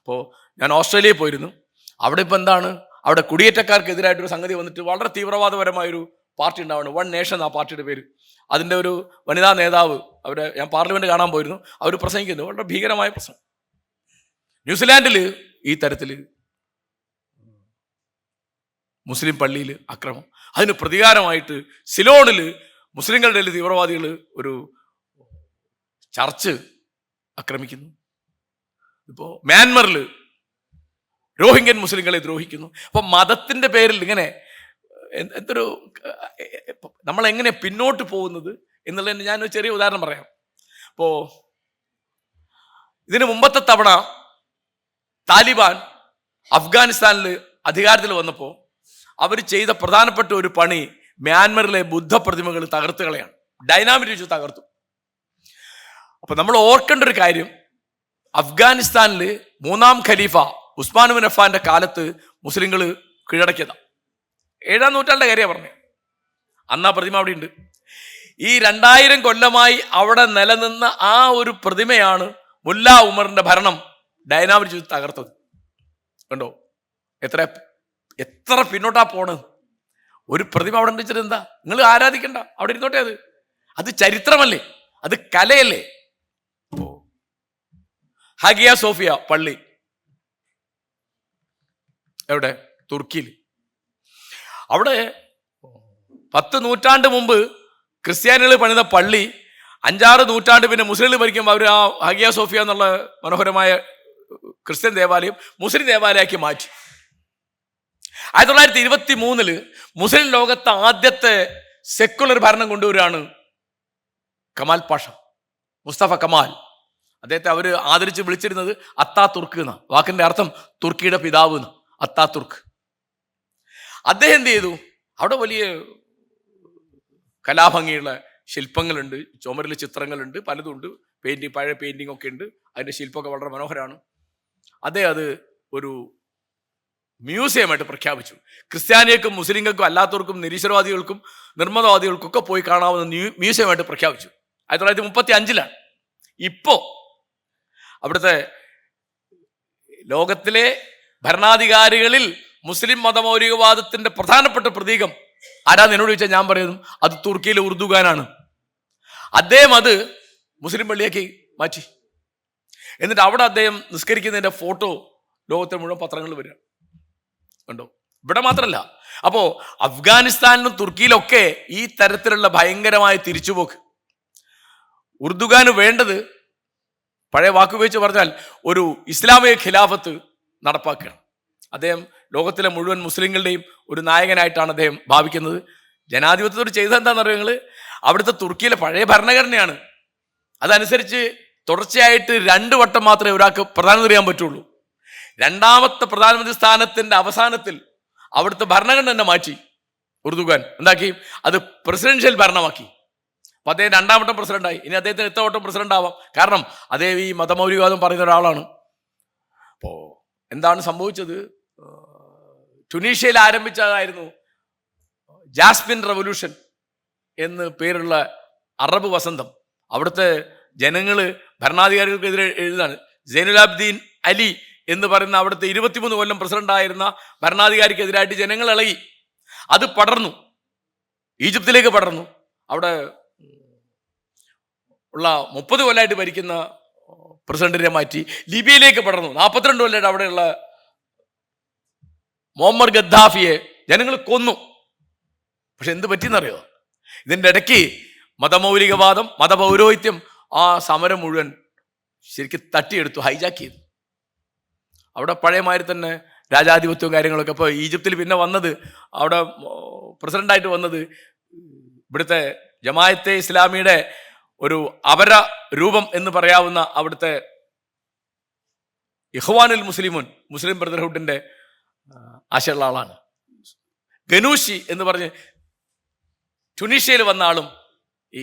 ഇപ്പോൾ ഞാൻ ഓസ്ട്രേലിയയിൽ പോയിരുന്നു. അവിടെ ഇപ്പോൾ എന്താണ്, അവിടെ കുടിയേറ്റക്കാർക്കെതിരായിട്ടൊരു സംഗതി വന്നിട്ട് വളരെ തീവ്രവാദപരമായൊരു പാർട്ടി ഉണ്ടാവുന്നു, വൺ നേഷൻ ആ പാർട്ടിയുടെ പേര്. അതിൻ്റെ ഒരു വനിതാ നേതാവ് ഞാൻ പാർലമെന്റ് കാണാൻ പോയിരുന്നു, അവർ പ്രസംഗിക്കുന്നു. വളരെ ഭീകരമായ പ്രശ്നം. ന്യൂസിലാൻഡിൽ ഈ തരത്തിൽ മുസ്ലിം പള്ളിയിൽ അക്രമം, അതിന് പ്രതികാരമായിട്ട് സിലോണിൽ മുസ്ലിങ്ങളുടെ തീവ്രവാദികൾ ഒരു ചർച്ച് ആക്രമിക്കുന്നു. ഇപ്പോൾ മ്യാൻമറിൽ റോഹിംഗ്യൻ മുസ്ലിങ്ങളെ ദ്രോഹിക്കുന്നു. അപ്പം മതത്തിൻ്റെ പേരിൽ ഇങ്ങനെ എന്തൊരു നമ്മളെങ്ങനെ പിന്നോട്ട് പോകുന്നത് എന്നുള്ളതിന് ഞാനൊരു ചെറിയ ഉദാഹരണം പറയാം. ഇപ്പോൾ ഇതിന് മുമ്പത്തെ തവണ താലിബാൻ അഫ്ഗാനിസ്ഥാനിൽ അധികാരത്തിൽ വന്നപ്പോൾ അവർ ചെയ്ത പ്രധാനപ്പെട്ട ഒരു പണി മ്യാൻമറിലെ ബുദ്ധ പ്രതിമകൾ തകർത്ത് കളയാണ്. ഡൈനാമിറ്റ് വെച്ച് തകർത്തു. അപ്പൊ നമ്മൾ ഓർക്കേണ്ട ഒരു കാര്യം, അഫ്ഗാനിസ്ഥാനിൽ 3ാം ഖലീഫ ഉസ്മാൻ ബിൻ അഫ്ഫാന്റെ കാലത്ത് മുസ്ലിങ്ങൾ കീഴടക്കിയതാണ്. 7ാം നൂറ്റാണ്ടിന്റെ കാര്യമാണ് പറഞ്ഞത്. അന്ന് ആ പ്രതിമ അവിടെ ഉണ്ട്. ഈ 2000 കൊല്ലമായി അവിടെ നിലനിന്ന ആ ഒരു പ്രതിമയാണ് മുല്ല ഉമറിന്റെ ഭരണം ഡൈനാമിറ്റ് വെച്ച് തകർത്തത്. കണ്ടോ എത്ര പിന്നോട്ടാ പോണത്. ഒരു പ്രതിമ അവിടെ വെച്ചിട്ട് എന്താ, നിങ്ങൾ ആരാധിക്കണ്ട, അവിടെ ഇരുന്നോട്ടെ. അത് ചരിത്രമല്ലേ, അത് കലയല്ലേ. ഹഗിയ സോഫിയ പള്ളി എവിടെ? തുർക്കിയിൽ. അവിടെ 10 നൂറ്റാണ്ട് മുമ്പ് ക്രിസ്ത്യാനികൾ പണിത പള്ളി 5-6 നൂറ്റാണ്ട് പിന്നെ മുസ്ലിങ്ങൾ ഭരിക്കുമ്പോൾ അവർ ആ ഹഗിയ സോഫിയ എന്നുള്ള മനോഹരമായ ക്രിസ്ത്യൻ ദേവാലയം മുസ്ലിം ദേവാലയമാക്കി മാറ്റി. 1923 മുസ്ലിം ലോകത്തെ ആദ്യത്തെ സെക്കുലർ ഭരണം കൊണ്ടുവരികയാണ് കമാൽ പാഷ, മുസ്തഫ കമാൽ. അദ്ദേഹത്തെ അവർ ആദരിച്ച് വിളിച്ചിരുന്നത് അത്താ തുർക്ക് എന്ന വാക്കിന്റെ അർത്ഥം തുർക്കിയുടെ പിതാവ് എന്ന്, അത്താ തുർക്ക്. അദ്ദേഹം എന്ത് ചെയ്തു? അവിടെ വലിയ കലാഭംഗിയുള്ള ശില്പങ്ങളുണ്ട്, ചുമരിൽ ചിത്രങ്ങളുണ്ട്, പലതുണ്ട്, പെയിന്റിങ്, പഴയ പെയിന്റിംഗ് ഒക്കെ ഉണ്ട്, അതിന്റെ ശില്പമൊക്കെ വളരെ മനോഹരമാണ്. അദ്ദേഹം അത് ഒരു മ്യൂസിയമായിട്ട് പ്രഖ്യാപിച്ചു. ക്രിസ്ത്യാനികൾക്കും മുസ്ലിങ്ങൾക്കും അല്ലാത്തവർക്കും നിരീശ്വരവാദികൾക്കും നിർമ്മതവാദികൾക്കും ഒക്കെ പോയി കാണാവുന്ന മ്യൂസിയമായിട്ട് പ്രഖ്യാപിച്ചു. 1935 ഇപ്പോ അവിടുത്തെ ലോകത്തിലെ ഭരണാധികാരികളിൽ മുസ്ലിം മതമൗലികവാദത്തിന്റെ പ്രധാനപ്പെട്ട പ്രതീകം ആരാന്ന് എന്നോട് ചോദിച്ചാൽ ഞാൻ പറയുന്നു അത് തുർക്കിയിലെ ഉർദുഗാനാണ്. അദ്ദേഹം അത് മുസ്ലിം പള്ളിയാക്കി മാറ്റി. എന്നിട്ട് അവിടെ അദ്ദേഹം നിസ്കരിക്കുന്നതിന്റെ ഫോട്ടോ ലോകത്തെ മുഴുവൻ പത്രങ്ങളിൽ വരിക കണ്ടോ. ഇവിടെ മാത്രമല്ല, അപ്പോ അഫ്ഗാനിസ്ഥാനിലും തുർക്കിയിലൊക്കെ ഈ തരത്തിലുള്ള ഭയങ്കരമായ തിരിച്ചുപോക്ക്. ഉർദുഗാന് വേണ്ടത് പഴയ വാക്കുപയോഗിച്ച് പറഞ്ഞാൽ ഒരു ഇസ്ലാമിക ഖിലാഫത്ത് നടപ്പാക്കുകയാണ്. അദ്ദേഹം ലോകത്തിലെ മുഴുവൻ മുസ്ലിങ്ങളുടെയും ഒരു നായകനായിട്ടാണ് അദ്ദേഹം ഭാവിക്കുന്നത്. ജനാധിപത്യത്തോട് ചെയ്തത് എന്താണെന്ന് നിങ്ങൾ, അവിടുത്തെ തുർക്കിയിലെ പഴയ ഭരണഘടനയാണ്. അതനുസരിച്ച് തുടർച്ചയായിട്ട് 2 വട്ടം മാത്രമേ ഒരാൾക്ക് പ്രധാനമന്ത്രി ചെയ്യാൻ പറ്റുള്ളൂ. 2ാമത്തെ പ്രധാനമന്ത്രി സ്ഥാനത്തിന്റെ അവസാനത്തിൽ അവിടുത്തെ ഭരണഘടന തന്നെ മാറ്റി. ഉർദുഗാൻ എന്താക്കി? അത് പ്രസിഡൻഷ്യൽ ഭരണമാക്കി. അപ്പൊ അദ്ദേഹം 2ാം വട്ടം പ്രസിഡന്റായി. ഇനി അദ്ദേഹത്തിന് എത്ര വട്ടം പ്രസിഡന്റ് ആവാം, കാരണം അദ്ദേഹം ഈ മതമൗലികവാദം പറയുന്ന ഒരാളാണ്. അപ്പോ എന്താണ് സംഭവിച്ചത്? ടുണീഷ്യയിൽ ആരംഭിച്ചതായിരുന്നു ജാസ്മിൻ റവല്യൂഷൻ എന്ന് പേരുള്ള അറബ് വസന്തം. അവിടുത്തെ ജനങ്ങള് ഭരണാധികാരികൾക്കെതിരെ എഴുതാണ്. സൈനുലാബ്ദീൻ അലി എന്ന് പറയുന്ന അവിടുത്തെ 23 കൊല്ലം പ്രസിഡന്റ് ആയിരുന്ന ഭരണാധികാരിക്കെതിരായിട്ട് ജനങ്ങൾ ഇളകി. അത് പടർന്നു, ഈജിപ്തിലേക്ക് പടർന്നു. അവിടെ ഉള്ള 30 കൊല്ലമായിട്ട് ഭരിക്കുന്ന പ്രസിഡന്റിനെ മാറ്റി ലിബിയയിലേക്ക് പടർന്നു. 42 കൊല്ലമായിട്ട് അവിടെയുള്ള മുഹമ്മദ് ഗദ്ദാഫിയെ ജനങ്ങൾ കൊന്നു. പക്ഷെ എന്ത് പറ്റിയെന്നറിയോ? ഇതിൻ്റെ ഇടയ്ക്ക് മതമൗലികവാദം, മതപൗരോഹിത്യം ആ സമരം മുഴുവൻ ശരിക്കും തട്ടിയെടുത്തു, ഹൈജാക്ക് ചെയ്തു. അവിടെ പഴയമാതിരി തന്നെ രാജാധിപത്യവും കാര്യങ്ങളൊക്കെ. ഇപ്പോൾ ഈജിപ്തിൽ പിന്നെ വന്നത്, അവിടെ പ്രസിഡന്റായിട്ട് വന്നത് ഇവിടുത്തെ ജമാഅത്തെ ഇസ്ലാമിയുടെ ഒരു അപര രൂപം എന്ന് പറയാവുന്ന അവിടുത്തെ ഇഖ്വാനുൽ മുസ്ലിമൂൻ, മുസ്ലിം ബ്രദർഹുഡിന്റെ ആശയമുള്ള ആളാണ്. ഗനൂഷി എന്ന് പറഞ്ഞ് ടുണീഷ്യയിൽ വന്ന ആളും ഈ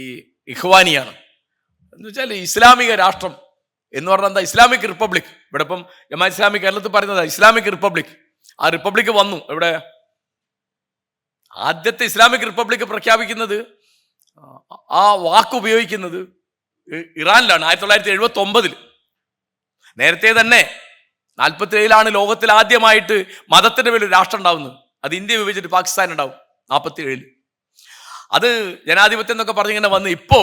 ഇഖ്വാനിയാണ്. എന്ന് വെച്ചാൽ ഇസ്ലാമിക രാഷ്ട്രം എന്ന് പറഞ്ഞാൽ എന്താ? Islamic republic. ഇവിടെ ഇപ്പം ജമാഅത്ത് ഇസ്ലാമി കേരളത്തിൽ പറയുന്നത് ഇസ്ലാമിക് റിപ്പബ്ലിക്. ആ റിപ്പബ്ലിക് വന്നു. ഇവിടെ ആദ്യത്തെ ഇസ്ലാമിക് റിപ്പബ്ലിക് പ്രഖ്യാപിക്കുന്നത്, ആ വാക്ക് ഉപയോഗിക്കുന്നത് ഇറാനിലാണ് 1979. നേരത്തെ തന്നെ 47 ലോകത്തിൽ ആദ്യമായിട്ട് മതത്തിന്റെ പേരിൽ രാഷ്ട്രം ഉണ്ടാവുന്നത്. അത് ഇന്ത്യ വിഭജിച്ചിട്ട് പാകിസ്ഥാൻ ഉണ്ടാവും 47. അത് ജനാധിപത്യം എന്നൊക്കെ പറഞ്ഞിങ്ങനെ വന്ന് ഇപ്പോ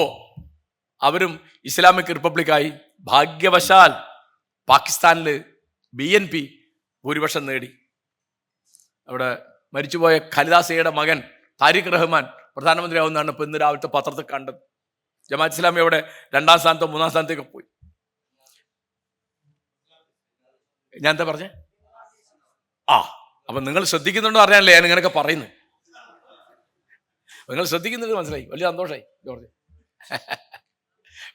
അവരും ഇസ്ലാമിക് റിപ്പബ്ലിക്കായി. ഭാഗ്യവശാൽ പാകിസ്ഥാനിൽ BNP ഭൂരിപക്ഷം നേടി. അവിടെ മരിച്ചുപോയ ഖലിദാസയുടെ മകൻ താരിഖ് റഹ്മാൻ പ്രധാനമന്ത്രിയാവുന്നതാണ് ഇപ്പൊ ഇന്ന് രാവിലത്തെ പത്രത്തിൽ കണ്ടത്. ജമാഅത്ത് ഇസ്ലാമി അവിടെ 2ാം സ്ഥാനത്തോ 3ാം സ്ഥാനത്തേക്ക് പോയി. ഞാൻ എന്താ പറഞ്ഞേ? അപ്പൊ നിങ്ങൾ ശ്രദ്ധിക്കുന്നുണ്ടോ അറിയാനല്ലേ ഞാൻ ഇങ്ങനെയൊക്കെ പറയുന്നത്. നിങ്ങൾ ശ്രദ്ധിക്കുന്നുണ്ട്, മനസ്സിലായി. വലിയ സന്തോഷമായി. ജോർജ്,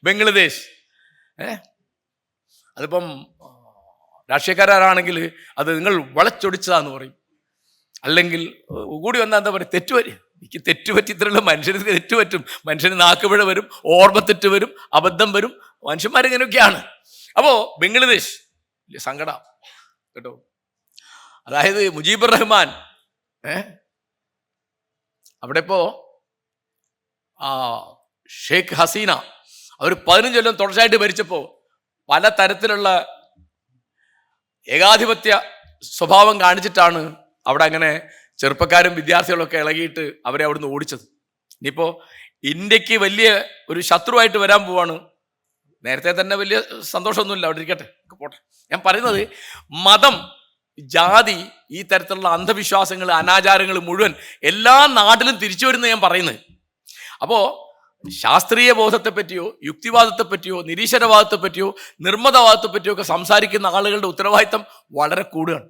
ബംഗ്ലാദേശ്, അതിപ്പം രാഷ്ട്രീയക്കാരാണെങ്കിൽ അത് നിങ്ങൾ വളച്ചൊടിച്ചതാന്ന് പറയും. അല്ലെങ്കിൽ കൂടി വന്നാൽ എന്താ പറയുക, തെറ്റുപറ്റും. എനിക്ക് തെറ്റുപറ്റി, ഇത്രയുള്ള മനുഷ്യന് തെറ്റുപറ്റും. മനുഷ്യന് നാക്കുപിഴ വരും, ഓർമ്മ തെറ്റ് വരും, അബദ്ധം വരും. മനുഷ്യന്മാരിങ്ങനെയൊക്കെയാണ്. അപ്പോ ബംഗ്ലാദേശ് വലിയ സങ്കടം കേട്ടോ. അതായത് മുജീബുർ റഹ്മാൻ അവിടെ ഇപ്പോ ഷെയ്ഖ് ഹസീന അവർ 15 കൊല്ലം തുടർച്ചയായിട്ട് ഭരിച്ചപ്പോ പല തരത്തിലുള്ള ഏകാധിപത്യ സ്വഭാവം കാണിച്ചിട്ടാണ് അവിടെ അങ്ങനെ ചെറുപ്പക്കാരും വിദ്യാർത്ഥികളൊക്കെ ഇളകിയിട്ട് അവരെ അവിടുന്ന് ഓടിച്ചത്. ഇനിയിപ്പോ ഇന്ത്യക്ക് വലിയ ഒരു ശത്രുവായിട്ട് വരാൻ പോവാണ്. നേരത്തെ തന്നെ വലിയ സന്തോഷമൊന്നുമില്ല, അവിടെ ഇരിക്കട്ടെ, പോട്ടെ. ഞാൻ പറയുന്നത് മതം, ജാതി, ഈ തരത്തിലുള്ള അന്ധവിശ്വാസങ്ങൾ, അനാചാരങ്ങൾ മുഴുവൻ എല്ലാ നാട്ടിലും തിരിച്ചു വരുന്ന ഞാൻ പറയുന്നത്. അപ്പോ ശാസ്ത്രീയ ബോധത്തെ പറ്റിയോ യുക്തിവാദത്തെ പറ്റിയോ നിരീശ്വരവാദത്തെ പറ്റിയോ നിർമ്മതവാദത്തെ പറ്റിയോ ഒക്കെ സംസാരിക്കുന്ന ആളുകളുടെ ഉത്തരവാദിത്തം വളരെ കൂടുകയാണ്.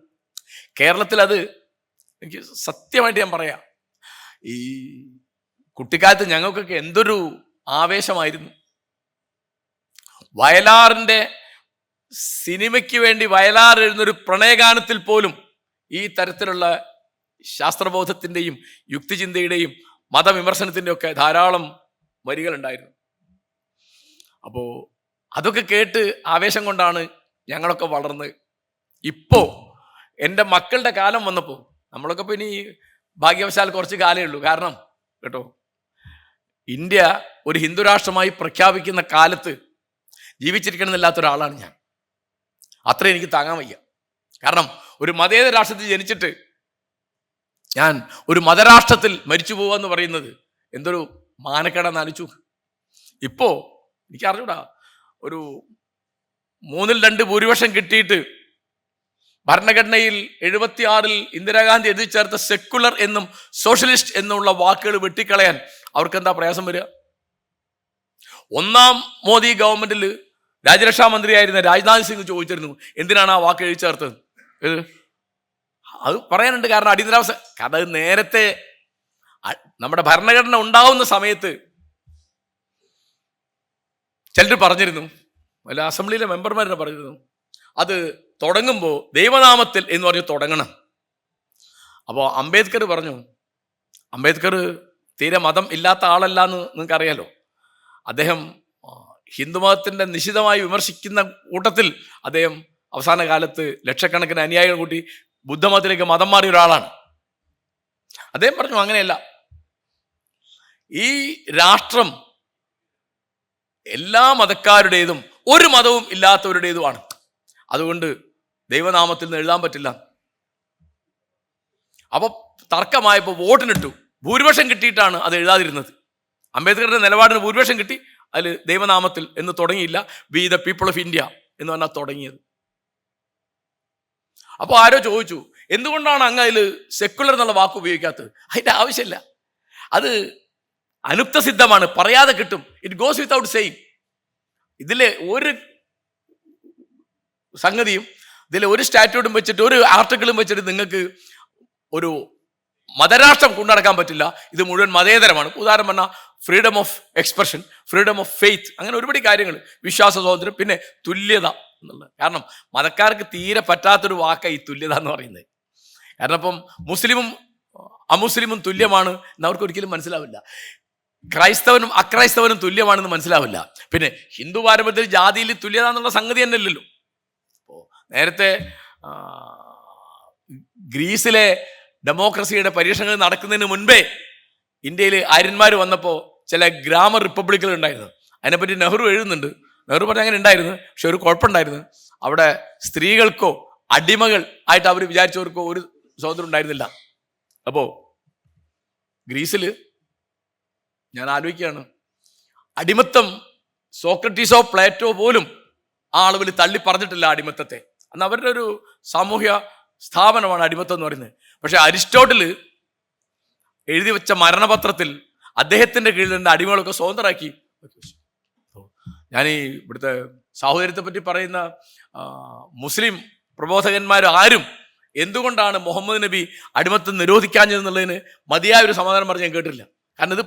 കേരളത്തിൽ അത് എനിക്ക് സത്യമായിട്ട് ഞാൻ പറയാം, ഈ കുട്ടിക്കാലത്ത് ഞങ്ങൾക്കൊക്കെ എന്തൊരു ആവേശമായിരുന്നു. വയലാറിൻ്റെ സിനിമയ്ക്ക് വേണ്ടി വയലാർ എഴുതുന്നൊരു പ്രണയഗാനത്തിൽ പോലും ഈ തരത്തിലുള്ള ശാസ്ത്രബോധത്തിൻ്റെയും യുക്തിചിന്തയുടെയും മതവിമർശനത്തിൻ്റെയും ഒക്കെ ധാരാളം വരികളുണ്ടായിരുന്നു. അപ്പോൾ അതൊക്കെ കേട്ട് ആവേശം കൊണ്ടാണ് ഞങ്ങളൊക്കെ വളർന്ന്. ഇപ്പോൾ എൻ്റെ മക്കളുടെ കാലം വന്നപ്പോൾ, നമ്മളൊക്കെ ഇപ്പോൾ ഇനി ഭാഗ്യവശാൽ കുറച്ച് കാലമേ ഉള്ളൂ. കാരണം കേട്ടോ, ഇന്ത്യ ഒരു ഹിന്ദു രാഷ്ട്രമായി പ്രഖ്യാപിക്കുന്ന കാലത്ത് ജീവിച്ചിരിക്കണമെന്നില്ലാത്ത ഒരാളാണ് ഞാൻ. അത്ര എനിക്ക് താങ്ങാൻ വയ്യ. കാരണം ഒരു മതേതര രാഷ്ട്രത്തിൽ ജനിച്ചിട്ട് ഞാൻ ഒരു മതരാഷ്ട്രത്തിൽ മരിച്ചു പോകുക എന്ന് പറയുന്നത് എന്തൊരു മാനക്കേടാന്ന് ആലോചിച്ചു. ഇപ്പോൾ എനിക്ക് അറിഞ്ഞൂടാ, ഒരു 2/3 ഭൂരിപക്ഷം കിട്ടിയിട്ട് ഭരണഘടനയിൽ 76 ഇന്ദിരാഗാന്ധി എഴുതി ചേർത്ത സെക്കുലർ എന്നും സോഷ്യലിസ്റ്റ് എന്നുള്ള വാക്കുകൾ വെട്ടിക്കളയാൻ അവർക്ക് എന്താ പ്രയാസം വരിക? ഒന്നാം മോദി ഗവൺമെന്റിൽ രാജ്യരക്ഷാ മന്ത്രിയായിരുന്ന രാജ്നാഥ് സിംഗ് ചോദിച്ചിരുന്നു, എന്തിനാണ് ആ വാക്ക് എഴുതി ചേർത്തത്? അത് പറയാനുണ്ട്. കാരണം അടിയന്തരാവസ്ഥ, കാരണം അത് നേരത്തെ നമ്മുടെ ഭരണഘടന ഉണ്ടാവുന്ന സമയത്ത് ചിലർ പറഞ്ഞിരുന്നു, അല്ല അസംബ്ലിയിലെ മെമ്പർമാരെ പറഞ്ഞിരുന്നു, അത് തുടങ്ങുമ്പോൾ ദൈവനാമത്തിൽ എന്ന് പറഞ്ഞ് തുടങ്ങണം. അപ്പോൾ അംബേദ്കർ പറഞ്ഞു, അംബേദ്കർ തീരെ മതം ഇല്ലാത്ത ആളല്ല എന്ന് നിങ്ങൾക്കറിയാലോ. അദ്ദേഹം ഹിന്ദുമതത്തിൻ്റെ നിശിതമായി വിമർശിക്കുന്ന കൂട്ടത്തിൽ അദ്ദേഹം അവസാന കാലത്ത് ലക്ഷക്കണക്കിന് അനുയായികൾ കൂട്ടി ബുദ്ധമതത്തിലേക്ക് മതം മാറിയ ഒരാളാണ്. അദ്ദേഹം പറഞ്ഞു, അങ്ങനെയല്ല, ഈ രാഷ്ട്രം എല്ലാ മതക്കാരുടേതും ഒരു മതവും ഇല്ലാത്തവരുടേതുമാണ്. അതുകൊണ്ട് ദൈവനാമത്തിൽ നിന്ന് എഴുതാൻ പറ്റില്ല. അപ്പൊ തർക്കമായപ്പോൾ വോട്ടിനിട്ടു, ഭൂരിപക്ഷം കിട്ടിയിട്ടാണ് അത് എഴുതാതിരുന്നത്. അംബേദ്കറുടെ നിലപാടിന് ഭൂരിപക്ഷം കിട്ടി, അതിൽ ദൈവനാമത്തിൽ എന്ന് തുടങ്ങിയില്ല, we the people of India എന്ന് പറഞ്ഞാൽ തുടങ്ങിയത്. അപ്പോൾ ആരോ ചോദിച്ചു, എന്തുകൊണ്ടാണ് അങ്ങ് അതിൽ സെക്കുലർ എന്നുള്ള വാക്ക് ഉപയോഗിക്കാത്തത്? അതിൻ്റെ ആവശ്യമില്ല, അത് അനുക്തസിദ്ധമാണ്, പറയാതെ കിട്ടും. It goes without saying. ഇതിലെ ഒരു സംഗതിയും, ഇതിലെ ഒരു സ്റ്റാറ്റ്യൂട്ടും വെച്ചിട്ട് ഒരു ആർട്ടിക്കിളും വെച്ചിട്ട് നിങ്ങൾക്ക് ഒരു മതരാഷ്ട്രം കൊണ്ടുനടക്കാൻ പറ്റില്ല. ഇത് മുഴുവൻ മതേതരമാണ്. ഉദാഹരണം പറഞ്ഞാൽ freedom of expression, freedom of faith, അങ്ങനെ ഒരുപാട് കാര്യങ്ങൾ, വിശ്വാസ സ്വാതന്ത്ര്യം, പിന്നെ തുല്യത എന്നുള്ളത്. കാരണം മതക്കാർക്ക് തീരെ പറ്റാത്തൊരു വാക്കാണ് ഈ തുല്യത എന്ന് പറയുന്നത്. കാരണം ഇപ്പം മുസ്ലിമും അമുസ്ലിമും തുല്യമാണ് എന്ന് അവർക്ക് ഒരിക്കലും മനസ്സിലാവില്ല. ക്രൈസ്തവനും അക്രൈസ്തവനും തുല്യമാണെന്ന് മനസ്സിലാവില്ല. പിന്നെ ഹിന്ദു പാരമ്പര്യത്തിൽ ജാതിയിൽ തുല്യത എന്നുള്ള സംഗതി തന്നെ ഇല്ലല്ലോ. അപ്പോൾ നേരത്തെ ഗ്രീസിലെ ഡെമോക്രസിയുടെ പരീക്ഷണങ്ങൾ നടക്കുന്നതിന് മുൻപേ ഇന്ത്യയിൽ ആര്യന്മാർ വന്നപ്പോൾ ചില ഗ്രാമ റിപ്പബ്ലിക്കുകൾ ഉണ്ടായിരുന്നു. അതിനെപ്പറ്റി നെഹ്റു എഴുതുന്നുണ്ട്. നെഹ്റു പറഞ്ഞ അങ്ങനെ ഉണ്ടായിരുന്നു, പക്ഷെ ഒരു കുഴപ്പമുണ്ടായിരുന്നു. അവിടെ സ്ത്രീകൾക്കോ അടിമകൾ ആയിട്ട് അവർ വിചാരിച്ചവർക്കോ ഒരു സ്വാതന്ത്ര്യം ഉണ്ടായിരുന്നില്ല. അപ്പോൾ ഗ്രീസിൽ ഞാൻ ആലോചിക്കുകയാണ്, അടിമത്തം സോക്രട്ടീസോ പ്ലേറ്റോ പോലും ആ അളവിൽ തള്ളി പറഞ്ഞിട്ടില്ല അടിമത്തത്തെ. അന്ന് അവരുടെ ഒരു സാമൂഹ്യ സ്ഥാപനമാണ് അടിമത്തം എന്ന് പറയുന്നത്. പക്ഷെ അരിസ്റ്റോട്ടിൽ എഴുതി വെച്ച മരണപത്രത്തിൽ അദ്ദേഹത്തിൻ്റെ കീഴിൽ നിന്ന് അടിമകളൊക്കെ സ്വതന്ത്രരാക്കി. ഞാൻ ഈ ഇവിടുത്തെ സാഹോദര്യത്തെ പറ്റി പറയുന്ന മുസ്ലിം പ്രബോധകന്മാർ ആരും എന്തുകൊണ്ടാണ് മുഹമ്മദ് നബി അടിമത്തം നിരോധിക്കാഞ്ഞതെന്നുള്ളതിന് മതിയായ ഒരു സമാധാനം പറഞ്ഞ് ഞാൻ കേട്ടില്ല. കാരണം ഇത്